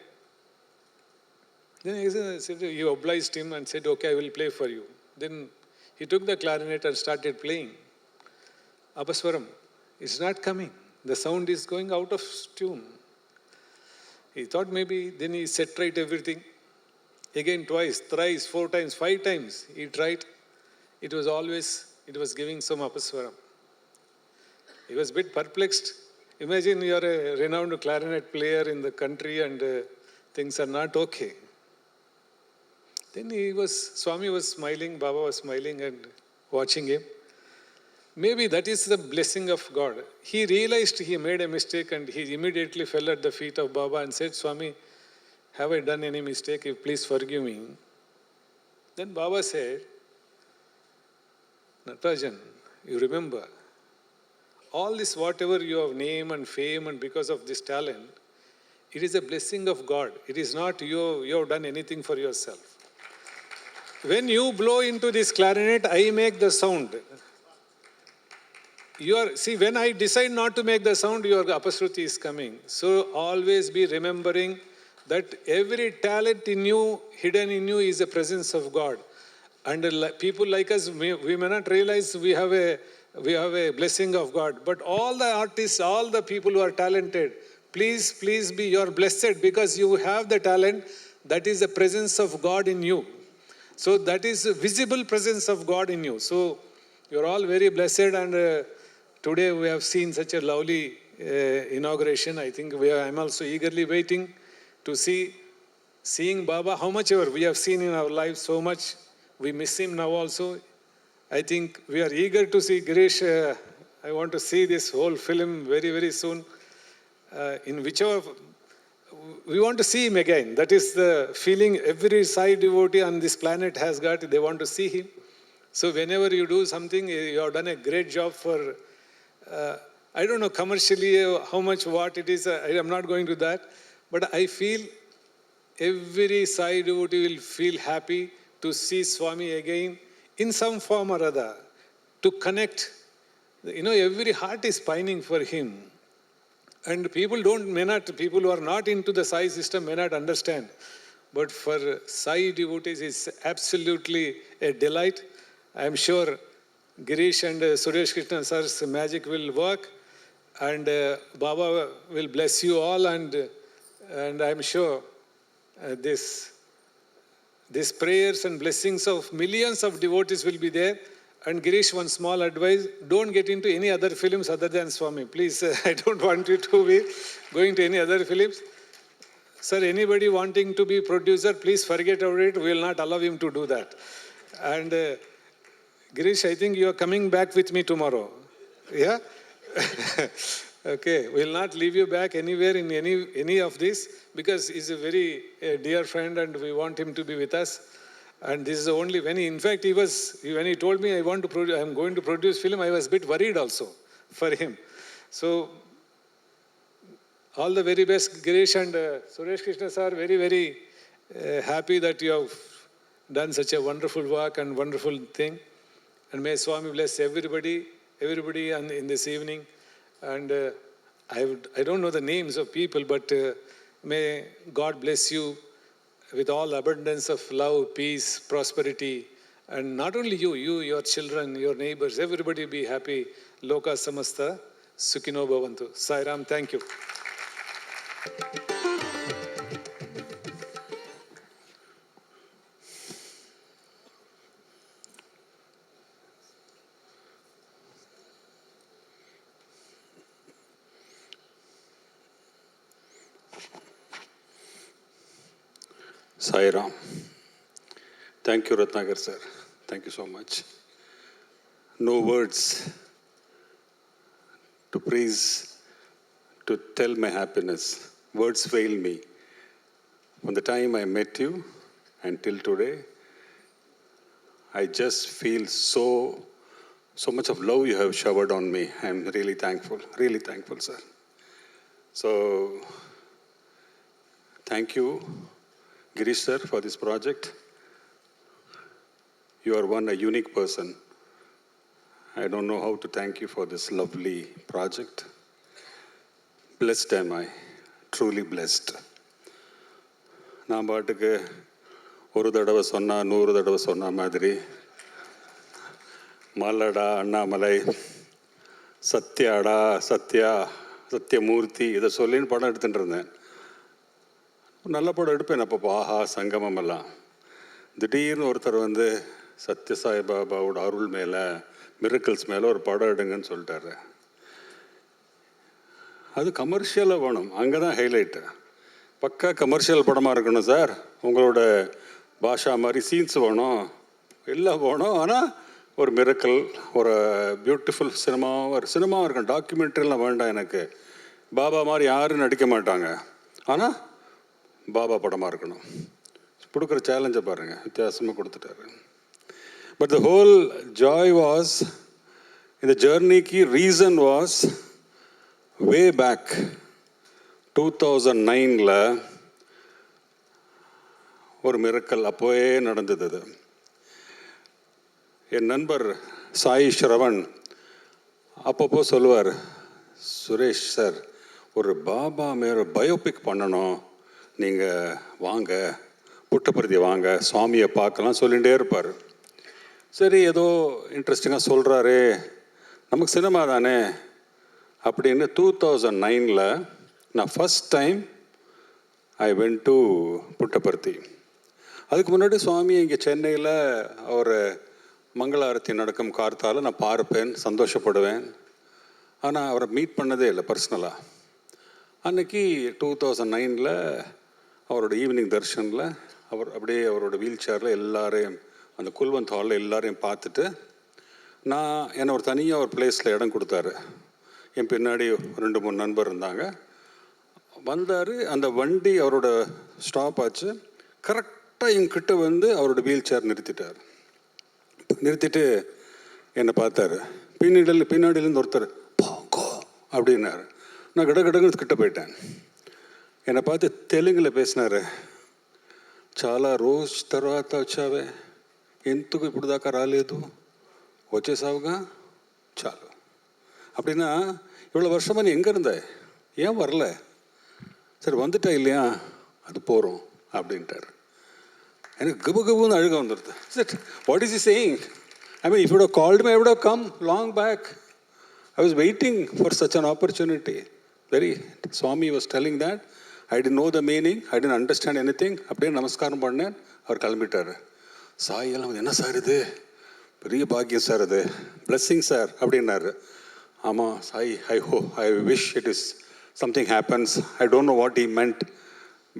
[SPEAKER 9] Then he said, he obliged him and said, okay, I will play for you. Then he took the clarinet and started playing. Apaswaram, it's not coming. The sound is going out of tune. He thought maybe, then he set right everything. Again, twice, thrice, 4 times, 5 times, he tried. It was giving some apaswaram. He was a bit perplexed. Imagine you are a renowned clarinet player in the country and things are not okay. Then Swami was smiling, Baba was smiling and watching him. Maybe that is the blessing of God. He realized he made a mistake and he immediately fell at the feet of Baba and said, Swami, have I done any mistake? Please forgive me. Then Baba said, Natarajan, you remember, all this whatever you have name and fame and because of this talent, it is a blessing of God. It is not you have done anything for yourself. When you blow into this clarinet, I make the sound. See, when I decide not to make the sound, your apasruti is coming. So always be remembering that every talent in you, hidden in you, is a presence of God. And people like us, we may not realize we have a blessing of God. But all the artists, all the people who are talented, please be, you are blessed because you have the talent. That is the presence of God in you. So that is a visible presence of God in you. So you're all very blessed, and today we have seen such a lovely inauguration. I think I'm also eagerly waiting to seeing Baba. How much ever we have seen in our lives, so much. We miss him now also. I think we are eager to see Girish. I want to see this whole film very, very soon. In whichever, we want to see him again. That is the feeling every Sai devotee on this planet has got. They want to see him. So whenever you do something, you have done a great job for, I don't know commercially how much, what it is. I am not going to that. But I feel every Sai devotee will feel happy to see Swami again in some form or other, to connect. Every heart is pining for him. And people who are not into the Sai system may not understand. But for Sai devotees, it's absolutely a delight. I am sure Girish and Suresh Krishna sir's magic will work, and Baba will bless you all, and I am sure these prayers and blessings of millions of devotees will be there. And Girish, one small advice, don't get into any other films other than Swami. Please, I don't want you to be going to any other films. Sir, anybody wanting to be producer, please forget about it. We will not allow him to do that. And Girish, I think you are coming back with me tomorrow. Yeah? Okay, we will not leave you back anywhere in any of this, because he's a very dear friend and we want him to be with us. And this is the only, when he told me I'm going to produce film, I was a bit worried also for him. So, all the very best, Girish and Suresh Krishna sir, very, very happy that you have done such a wonderful work and wonderful thing. And may Swami bless everybody in this evening. And I don't know the names of people, but may God bless you with all abundance of love, peace, prosperity, and not only you, your children, your neighbors, everybody be happy. Loka samasta, sukhino bhavantu. Sai Ram, thank you.
[SPEAKER 10] Sai Ram. Thank you, Ratnagar sir. Thank you so much. No words to praise, to tell my happiness. Words fail me.
[SPEAKER 5] From the time I met you until today, I just feel so much of love you have showered on me. I'm really thankful, sir. So, thank you, Girish sir, for this project. You are a unique person. I don't know how to thank you for this lovely project. Blessed am I, truly blessed. நான் பாட்டுக்கு ஒரு தடவை சொன்னா 100 தடவை சொன்ன மாதிரி மல்லடா அண்ணாமலை சத்யாடா சத்யமூர்த்தி இதை சொல்லின்னு படம் எடுத்துட்டு இருந்தேன். நல்ல படம் எடுப்பேன் அப்போ ஆஹா சங்கமம் எல்லாம். திடீர்னு ஒருத்தர் வந்து சத்ய சாய்பாபாவோட அருள் மேலே மிரக்கல்ஸ் மேலே ஒரு படம் எடுங்கன்னு சொல்லிட்டாரு. அது கமர்ஷியலாக வேணும், அங்கே தான் ஹைலைட்டு. பக்கா கமர்ஷியல் படமாக இருக்கணும் சார், உங்களோட பாஷா மாதிரி சீன்ஸ் வேணும், எல்லாம் வேணும். ஆனால் ஒரு மிரக்கல், ஒரு பியூட்டிஃபுல் சினிமாவும் இருக்கும். டாக்குமெண்ட்ரிலாம் வேண்டாம் எனக்கு. பாபா மாதிரி யாரும் நடிக்க மாட்டாங்க, ஆனால் பாபா படமாக இருக்கணும். கொடுக்குற சேலஞ்சை பாருங்கள், வித்தியாசமாக கொடுத்துட்டாரு. But the whole Joy was இந்த ஜேர்னிக்கு ரீசன் வாஸ் வே பேக் 2009 ஒரு மிரக்கல் அப்போவே நடந்தது. அது என் நண்பர் சாய் ஸ்ரவன் அப்பப்போ சொல்லுவார், சுரேஷ் சார் ஒரு பாபா மேலே பயோபிக் பண்ணணும், நீங்கள் வாங்க புட்டபர்த்தி வாங்க சுவாமியை பார்க்கலாம் சொல்லிகிட்டே இருப்பார். சரி ஏதோ இன்ட்ரெஸ்டிங்காக சொல்கிறாரு, நமக்கு சினிமா தானே அப்படின்னு 2009 நான் first time I went to Puttaparthi. அதுக்கு முன்னாடி சுவாமி இங்கே சென்னையில் அவர் மங்களாரத்தி நடக்கும் கார்த்தால நான் பார்ப்பேன், சந்தோஷப்படுவேன். ஆனால் அவரை மீட் பண்ணதே இல்லை பர்சனலாக. அன்றைக்கி 2009 அவரோட ஈவினிங் தர்ஷனில் அவர் அப்படியே அவரோட வீல் சேரில் எல்லாரையும் அந்த குல்வந்த் ஹாலில் எல்லாரையும் பார்த்துட்டு என்னை ஒரு தனியாக ஒரு பிளேஸில் இடம் கொடுத்தாரு. என் பின்னாடி 2-3 நண்பர் இருந்தாங்க. வந்தார், அந்த வண்டி அவரோட ஸ்டாப் ஆச்சு. கரெக்டாக என்கிட்ட வந்து அவரோட வீல் சேர் நிறுத்திட்டார். நிறுத்திட்டு என்னை பார்த்தாரு. பின்னாடியிலேருந்து ஒருத்தர் பாங்கோ அப்படின்னாரு. நான் கடகடன்னு கிட்ட போயிட்டேன். என்னை பார்த்து தெலுங்கில் பேசினார். చాలా రోజు తర్వాత వచ్చావే, ఎందుకు ఇప్పుడు దాకా రాలేదు, వచ్చేసావుగా చాలు அப்படின்னா இவ்வளோ வருஷமாக நீ எங்கே இருந்த, ஏன் வரல, சரி வந்துட்டா இல்லையா, அது போகிறோம் அப்படின்ட்டார். எனக்கு கபுன்னு அழுக வந்துடுது. Sir what is he saying? I mean if you have called me I would have come long back. I was waiting for such an opportunity. Swami was telling that. I didn't know the meaning, I didn't understand anything. அப்படியே நமஸ்காரம் பண்ணேன், அவர் கிளம்பிட்டார். சாய் எல்லாம் என்ன sir இது, பெரிய பாக்கியம் sir, அது blessing sir அப்படின்னாரு. ஆமாம் Sai, I wish it is something happens. I don't know what he meant,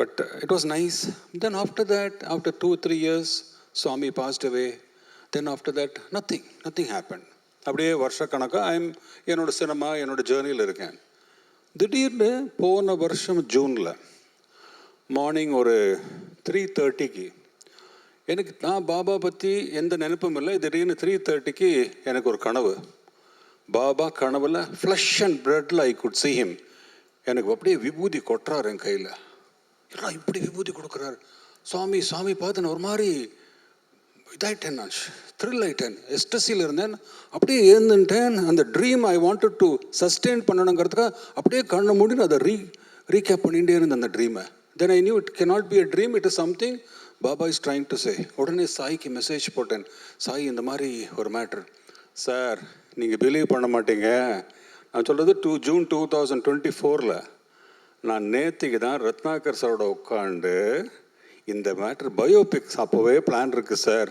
[SPEAKER 5] but it was nice. Then after that, after 2-3 years, Swami passed away. Then after that, nothing happened. அப்படியே வருஷக்கணக்காக என்னோட cinema, என்னோட ஜேர்னியில் இருக்கேன். திடீர்னு போன வருஷம் ஜூனில் மார்னிங் ஒரு 3:30 நான் பாபா பற்றி எந்த நினைப்பும் இல்லை. திடீர்னு 3:30 எனக்கு ஒரு கனவு. பாபா கனவுல ஃப்ளஷ் அண்ட் பிரெட்டில் ஐ குட் see him. எனக்கு அப்படியே விபூதி கொட்டுறாரு என் கையில். எல்லாம் இப்படி விபூதி கொடுக்குறாரு. சுவாமி பார்த்து நான் ஒரு மாதிரி இதாயிட்டேன், நான் த்ரில் ஆகிட்டேன், எஸ்டஸியில் இருந்தேன். அப்படியே ஏந்துட்டேன். அந்த dream I wanted to sustain பண்ணணுங்கிறதுக்காக அப்படியே கண்ணை மூடி அதை ரீகேப் பண்ணிகிட்டே இருந்தேன் அந்த ட்ரீமை. Then I knew it cannot be a dream, it is something Baba is trying to say. உடனே சாய்க்கு மெசேஜ் போட்டேன், சாய் இந்த மாதிரி ஒரு மேட்ரு சார், நீங்கள் பிலீவ் பண்ண மாட்டீங்க, நான் சொல்கிறது ஜூன் 2024 நான் நேற்றுக்கு தான் ரத்னாகர் சாரோட உட்காந்து இந்த மேட்ரு பயோபிக்ஸ் அப்போவே பிளான் இருக்குது சார்,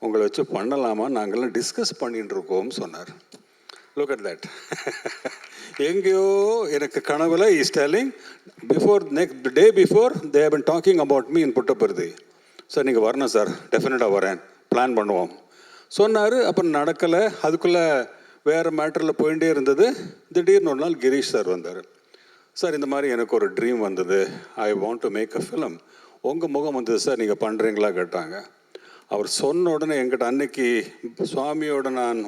[SPEAKER 5] உங்களை வச்சு பண்ணலாமா, நாங்கள்லாம் டிஸ்கஸ் பண்ணிட்டு இருக்கோம்னு சொன்னார். Look at that. எங்கேயோ எனக்கு கனவுல is telling day before they have been talking about me in Puttaparthi. Sir நீங்கள் வரணும் சார், டெஃபினட்டாக வரேன், பிளான் பண்ணுவோம் சொன்னார். அப்புறம் நடக்கலை. அதுக்குள்ளே வேறு மேட்டரில் போயிட்டே இருந்தது. திடீர்னு ஒரு நாள் கிரீஷ் சார் வந்தார். சார் இந்த மாதிரி எனக்கு ஒரு ட்ரீம் வந்தது, I want to make a film,
[SPEAKER 11] உங்கள் முகம் வந்தது சார், நீங்கள் பண்ணுறீங்களா கேட்டாங்க. அவர் சொன்ன உடனே என்கிட்ட அன்னைக்கு சுவாமியோட நான்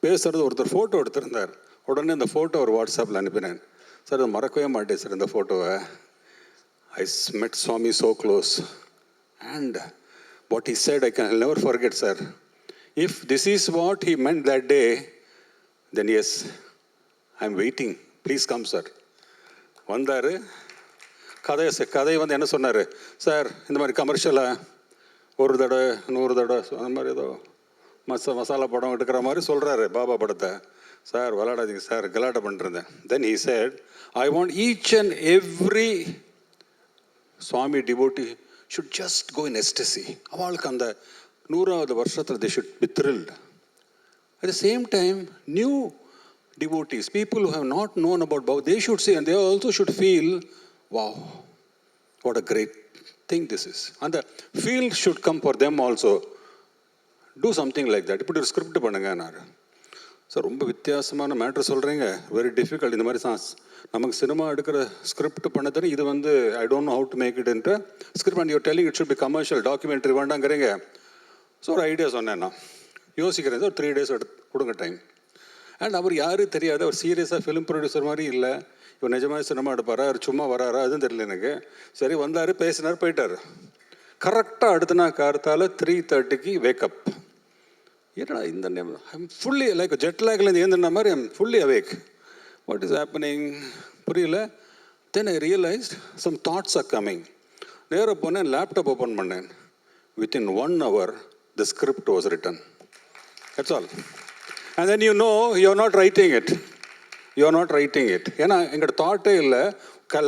[SPEAKER 11] பேசுகிறது ஒருத்தர் ஃபோட்டோ எடுத்திருந்தார். உடனே அந்த ஃபோட்டோ ஒரு வாட்ஸ்அப்பில் அனுப்பினேன். சார் அதை மறக்கவே மாட்டேன் சார் இந்த ஃபோட்டோவை. ஐ met Swami so close and what he said I'll never forget, sir. If this is what he meant that day, then yes, I'm waiting. Please come, sir. வந்தார். கதை வந்து என்ன சொன்னார், சார் இந்த மாதிரி கமர்ஷியலாக ஒரு தடவை 100 தடவை அந்த மாதிரி ஏதோ மசாலா படம் எடுக்கிற மாதிரி சொல்கிறாரு பாபா படத்தை. சார் விளையாடாதீங்க சார், கலாட்டை பண்ணிருந்தேன். தென் he said, I want each and every Swami devotee should just go in ecstasy. அவளுக்கு அந்த 100வது வருஷத்தில் they should be thrilled. At the same time, new devotees, people who have not known about Baba, they should see and they also should feel, wow, what a great thing this is. And the feel should come for them also. Do something like that. இப்படி ஒரு script பண்ணுங்க. நான் sir ரொம்ப வித்தியாசமான matter சொல்கிறீங்க, very difficult. இந்த மாதிரி நமக்கு சினிமா எடுக்கிற ஸ்கிரிப்ட் பண்ண தெரியும், இது வந்து I don't know how to make it into script and you're telling it should be commercial documentary வேண்டாங்கிறீங்க. ஸோ ஒரு ஐடியா சொன்னேன், நான் யோசிக்கிறேன் சார், 3 days கொடுங்க டைம். அண்ட் அவர் யாரும் தெரியாது, அவர் சீரியஸாக ஃபிலிம் ப்ரொடியூசர் மாதிரி இல்லை, இவர் நிஜமாக சினிமா எடுப்பாரா, அவர் சும்மா வராரா அதுவும் தெரியல எனக்கு. சரி வந்தார், பேசினார், போயிட்டார். கரெக்டாக அடுத்த நாள் கார்த்தால 3:30 வேக்கப். என்னடா இந்த நேம், ஐம் ஃபுல்லி லைக் ஜெட்லாக்லேருந்து ஏந்தின மாதிரி I'm fully awake. What is happening புரியல. Then I realised some thoughts are coming. நேராக போனேன், லேப்டாப் ஓப்பன் பண்ணேன். Within 1 hour the script was written. That's all. And then you know you are not writing it. You are not writing it. ஏன்னா எங்களோட தாட்டே இல்லை.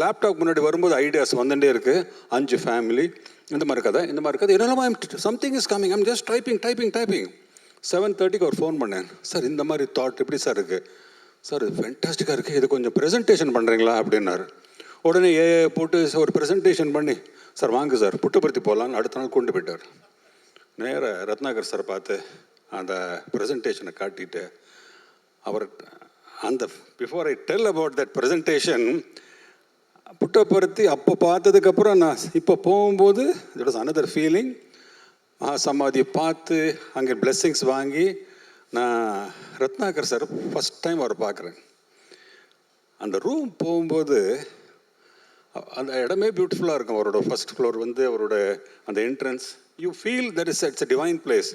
[SPEAKER 11] Laptop முன்னாடி வரும்போது ideas வந்துட்டே இருக்குது. 5 ஃபேமிலி, இந்த மாதிரி கதை, இந்த மாதிரி கதை, என்னெல்லாம் something is coming. I'm just typing 7:30 ஒரு ஃபோன் பண்ணேன். சார் இந்த மாதிரி தாட் எப்படி சார் இருக்குது? சார் இது ஃபென்டாஸ்டிக்காக இருக்குது, இது கொஞ்சம் ப்ரெசன்டேஷன் பண்ணுறீங்களா அப்படின்னாரு. உடனே போட்டு ஒரு ப்ரெசன்டேஷன் பண்ணி, சார் வாங்க சார் புட்டபர்த்தி போகலான்னு அடுத்த நாள் கொண்டு போயிட்டார். நேராக ரத்னாகர் சார் பார்த்து அந்த ப்ரெசன்டேஷனை காட்டிட்டு அவர் அந்த before I tell about that presentation, Puttaparthi அப்போ பார்த்ததுக்கப்புறம் நான் இப்போ போகும்போது இட் வாஸ் அனதர் ஃபீலிங். சமாதியை பார்த்து அங்கே பிளெஸ்ஸிங்ஸ் வாங்கி நான் ரத்னாகர் சார் ஃபஸ்ட் டைம் அவரை பார்க்குறேன். அந்த ரூம் போகும்போது அந்த இடமே பியூட்டிஃபுல்லாக இருக்கும். அவரோட ஃபஸ்ட் ஃப்ளோர் வந்து அவரோட அந்த entrance, you feel that is it's a divine place.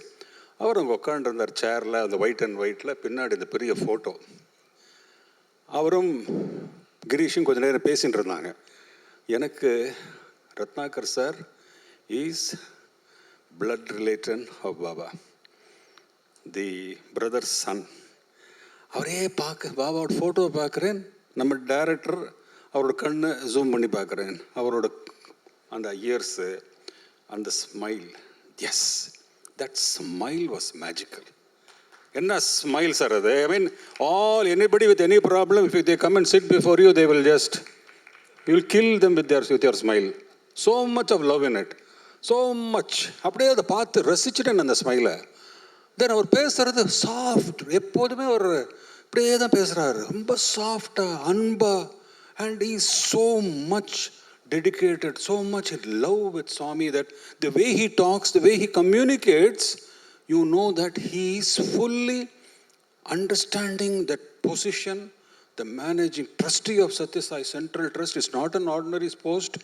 [SPEAKER 11] அவர் அங்கே உட்காண்டிருந்தார் சேரில், அந்த ஒயிட் அண்ட் ஒயிட்டில், பின்னாடி இந்த பெரிய ஃபோட்டோ. அவரும் கிரீஷும் கொஞ்சம் நேரம் பேசிகிட்டு இருந்தாங்க. எனக்கு Ratnakar sir is blood relation of Baba, the brother's son. அவரே பார்க்க பாபாவோட ஃபோட்டோ பார்க்குறேன். நம்ம டைரக்டர் அவரோட கண்ணை ஜூம் பண்ணி பார்க்குறேன். அவரோட அந்த இயர்ஸு, அந்த smile, S that smile was magical. என்ன ஸ்மைல் சார் அது? ஐ மீன் anybody with any problem, if they come and sit before you, they will just, you will kill them with your smile. So much of love in it. So much. அப்படியே அதை பார்த்து ரசிச்சுட்டேன் அந்த ஸ்மைலை. தென் அவர் பேசுகிறது soft, எப்போதுமே அவர் இப்படியே தான் பேசுகிறாரு, ரொம்ப சாஃப்டாக, அன்பாக. And he so much dedicated, so much in love with Swami that the way he talks, the way he communicates, you know that he is fully understanding that position. The managing trustee of Satya Sai Central Trust is not an ordinary post.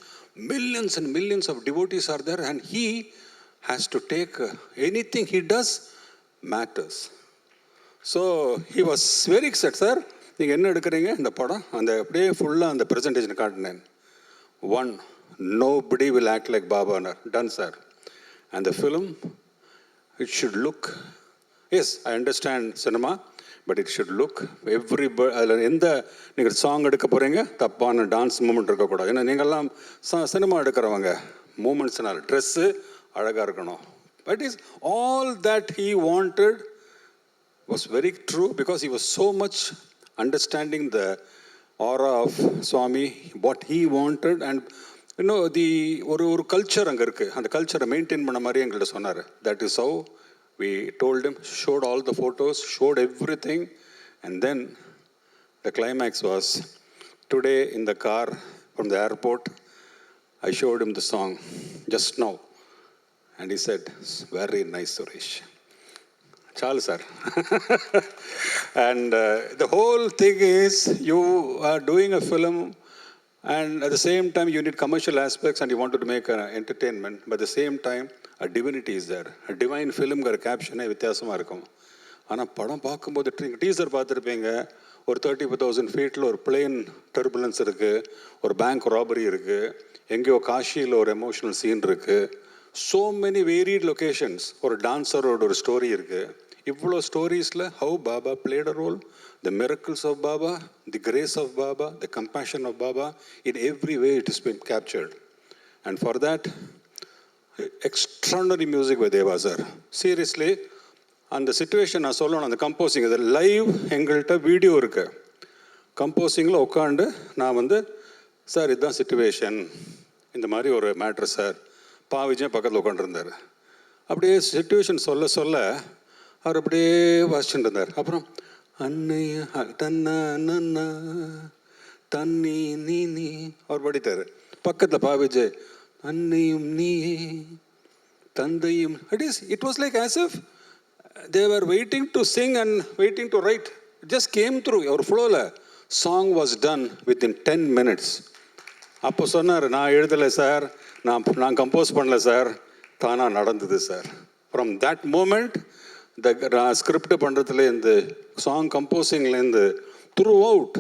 [SPEAKER 11] Millions and millions of devotees are there and he has to take anything he does matters. So he was very excited. Sir, நீங்கள் என்ன எடுக்கிறீங்க இந்த படம்? அந்த அப்படியே ஃபுல்லாக அந்த presentation காட்டினேன். 1, nobody will act like Baba. Done, sir. And the film, it should look, yes, I understand cinema, but it should look அதில் எந்த நீங்கள் சாங் எடுக்க போகிறீங்க தப்பான டான்ஸ் மூமெண்ட் இருக்கக்கூடாது. ஏன்னா நீங்கள்லாம் சினிமா எடுக்கிறவங்க மூமெண்ட்ஸ்னால் ட்ரெஸ்ஸு அழகாக இருக்கணும். But is all that he wanted was very true because he was so much understanding the aura of Swami, what he wanted. And you know, ஒரு கல்ச்சர் அங்கே இருக்குது, அந்த கல்ச்சரை மெயின்டைன் பண்ண மாதிரி எங்கள்கிட்ட சொன்னார். That is how we told him, showed all the photos, showed everything. And then the climax was, today in the car from the airport, I showed him the song. just now. And he said, very nice, Suresh. Charles, sir. And the whole thing is, you are doing a film, and at the same time, you need commercial aspects, and you wanted to make an entertainment. But at the same time, a divinity is there. A divine film got a caption, வித்தியாசமாக இருக்கும். ஆனால் படம் பார்க்கும்போது teaser பார்த்துருப்பீங்க, ஒரு 35,000 ஃபீட்டில் ஒரு plane turbulence இருக்குது, ஒரு பேங்க் ராபரி இருக்குது, எங்கேயோ காஷியில் ஒரு எமோஷனல் சீன் இருக்குது. So many varied locations. ஒரு டான்ஸரோட ஒரு ஸ்டோரி இருக்குது. இவ்வளோ ஸ்டோரிஸில் how Baba played a role, the miracles of Baba, the grace of Baba, the compassion of Baba, in every way it is been captured. And for that, extraordinary music by Deva sir. Seriously அந்த situation நான் சொல்லணும். அந்த கம்போசிங், அது live எங்கள்கிட்ட video இருக்குது. கம்போசிங்கில் உட்காந்து நான் sir இதுதான் சிச்சுவேஷன், இந்த மாதிரி ஒரு மேட்ரு சார், விஜய் பக்கத்தில் உட்காந்துருந்தார். அப்படியே சிச்சுவேஷன் சொல்ல சொல்ல அவர் அப்படியே வாசிச்சுட்டு இருந்தார். அப்புறம் அன்னைய தன்னா தண்ணி நீ நீ அவர் படித்தார். பக்கத்தில் விஜய் அன்னையும் நீயே தந்தையும். It was like as if they were waiting to sing and waiting to write. It just came through. Our flowல song was done within 10 minutes. அப்போ சொன்னார், நான் எழுதலை சார், நான் கம்போஸ் பண்ணல சார், தானாக நடந்தது சார். ஃப்ரம் தட் மூமெண்ட் நான் script பண்ணுறதுலேருந்து, song கம்போசிங்லேருந்து, through out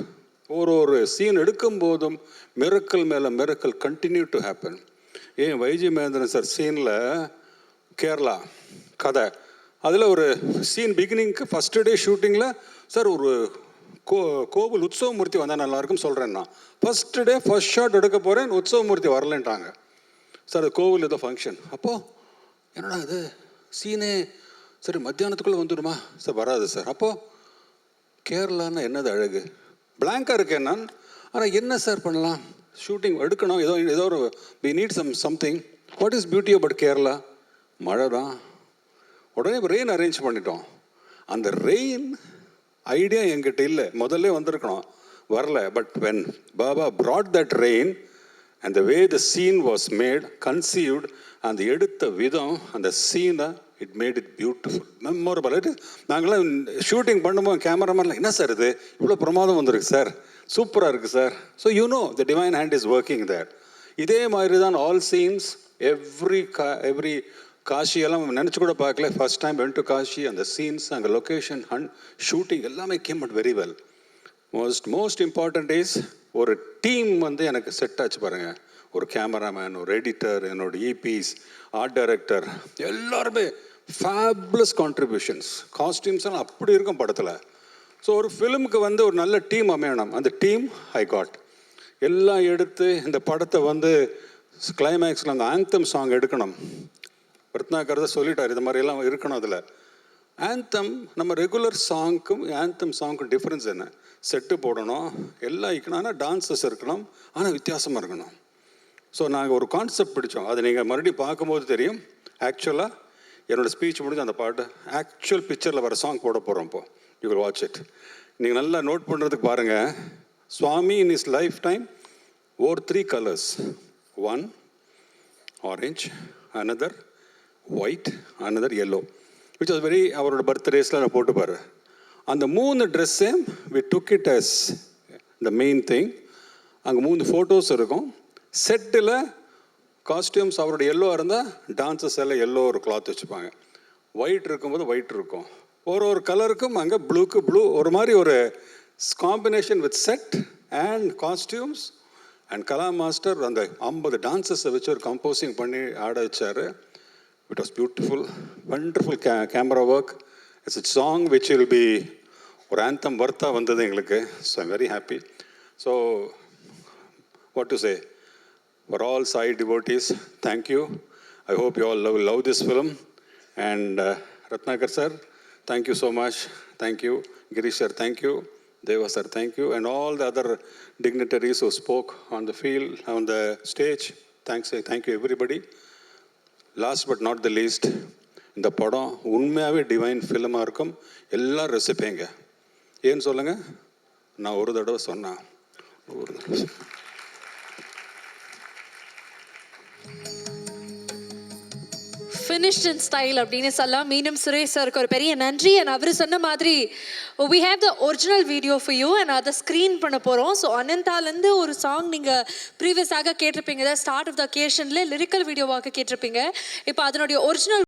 [SPEAKER 11] ஒரு சீன் எடுக்கும்போதும் மிரக்கல் மேலே மிரக்கல் கண்டினியூ டு ஹேப்பன். ஏன் வைஜி மகேந்திரன் சார் சீனில் கேரளா கதை, அதில் ஒரு சீன் பிகினிங்க்கு ஃபஸ்ட்டு டே ஷூட்டிங்கில் சார் ஒரு கோவில் உற்சவமூர்த்தி வந்தால் நல்லாயிருக்கும் சொல்கிறேன். நான் ஃபஸ்ட்டு டே ஃபஸ்ட் ஷாட் எடுக்க போகிறேன், உற்சவமூர்த்தி வரலன்ட்டாங்க சார். அது கோவில் ஏதோ ஃபங்க்ஷன். அப்போது என்னடா இது சீனே சரி மத்தியானத்துக்குள்ளே வந்துடுமா சார்? வராது சார். அப்போது கேரளான்னா என்னது அழகு, பிளாங்காக இருக்கேன் நான். ஆனால் என்ன சார் பண்ணலாம், ஷூட்டிங் எடுக்கணும், ஏதோ ஒரு we need something. What is beauty about Kerala? மழை தான். உடனே ரெயின் அரேஞ்ச் பண்ணிட்டோம். அந்த ரெயின் ஐடியா என்கிட்ட இல்லை, முதல்ல வந்திருக்கணும், வரல. But when Baba brought that rain and the way the scene was made, conceived, அந்த எடுத்த விதம், அந்த சீனை, it made it beautiful, memorable. நாங்களாம் ஷூட்டிங் பண்ணும்போது கேமராமேன்லாம் என்ன சார் இது இவ்வளோ பிரமாதம் வந்திருக்கு சார், சூப்பராக இருக்குது sir. So you know the divine hand is working there. இதே மாதிரி தான் ஆல் சீன்ஸ், எவ்ரி காஷியெல்லாம் நினச்சி கூட பார்க்கல. First time went to Kashi, அந்த சீன்ஸ், அங்கே லொக்கேஷன், ஷூட்டிங் எல்லாமே came at very well. Most important is ஒரு டீம் எனக்கு செட் ஆச்சு பாருங்கள். ஒரு கேமராமேன், ஒரு எடிட்டர், என்னோட இபிஸ், ஆர்ட் டைரக்டர், எல்லாருமே ஃபேப்லஸ் கான்ட்ரிபியூஷன்ஸ். காஸ்டியூம்ஸ் எல்லாம் அப்படி இருக்கும் படத்தில். ஸோ ஒரு ஃபிலிமுக்கு ஒரு நல்ல டீம் அமையணும். அந்த டீம் ஐ காட். எல்லாம் எடுத்து இந்த படத்தை கிளைமேக்ஸில் அந்த ஆந்தம் சாங் எடுக்கணும். ரத்னாகர் தான் சொல்லிட்டார், இது மாதிரியெல்லாம் இருக்கணும். அதில் ஆந்தம், நம்ம ரெகுலர் சாங்க்கும் ஆந்தம் சாங்க்கும் டிஃப்ரென்ஸ் என்ன? செட்டு போடணும், எல்லாம் இருக்கணும், ஆனால் டான்ஸஸ் இருக்கணும், ஆனால் வித்தியாசமாக இருக்கணும். ஸோ நாங்கள் ஒரு கான்செப்ட் பிடிச்சோம். அதை நீங்கள் மறுபடியும் பார்க்கும்போது தெரியும். ஆக்சுவலாக என்னோடய ஸ்பீச் முடிஞ்சு அந்த பாட்டு ஆக்சுவல் பிக்சரில் வர சாங் போட போகிறோம். இப்போது யூ வில் வாட்ச் இட். நீங்கள் நல்லா நோட் பண்ணுறதுக்கு பாருங்கள். Swami in his lifetime wore 3 colors. One orange, another white, another yellow, which was very அவரோட பர்த்டேஸில் நான் போட்டுப்பார். அந்த 3 ட்ரெஸ்ஸையும் we took it as the main thing. அங்கே 3 ஃபோட்டோஸ் இருக்கும். செட்டில் காஸ்டியூம்ஸ் அவரோட எல்லோ இருந்தால் டான்ஸஸ் எல்லாம் எல்லோ ஒரு கிளாத் வச்சுப்பாங்க. ஒயிட் இருக்கும்போது ஒயிட் இருக்கும். ஒரு கலருக்கும் அங்கே ப்ளூக்கு ப்ளூ, ஒரு மாதிரி ஒரு combination with set and costumes. And Kala master அந்த 50 டான்ஸஸை வச்சு ஒரு கம்போசிங் பண்ணி ஆட வச்சார். It was beautiful, wonderful camera work. It's a song which will be ஒரு ஆந்தம் வர்த்தாக வந்தது எங்களுக்கு. So I'm very happy. So what to say, for all Sai devotees, thank you. I hope you all love this film. And Ratnakar sir, thank you so much. Thank you. Girish sir, thank you. Deva sir, thank you. And all the other dignitaries who spoke on the field, on the stage, thank you everybody. Last but not the least, இந்த படம் உண்மையாகவே divine ஃபிலிமாக இருக்கும். எல்லாம் ரசிப்பீங்க. ஏன்னு சொல்லுங்கள், நான் ஒரு தடவை சொன்னேன்.
[SPEAKER 12] finished in style அப்படின்னு சொல்லலாம். மீண்டும் சுரேஷ் சாருக்கு ஒரு பெரிய நன்றி. அண்ட் அவர் சொன்ன மாதிரி we have the original video for you and அதை ஸ்க்ரீன் பண்ண போகிறோம். ஸோ அனந்தாலேருந்து ஒரு சாங் நீங்கள் ப்ரீவியஸாக கேட்டிருப்பீங்க, ஸ்டார்ட் ஆஃப் த ஒகேஷனில் லிரிக்கல் வீடியோவாக கேட்டிருப்பீங்க. இப்போ அதனுடைய ஒரிஜினல்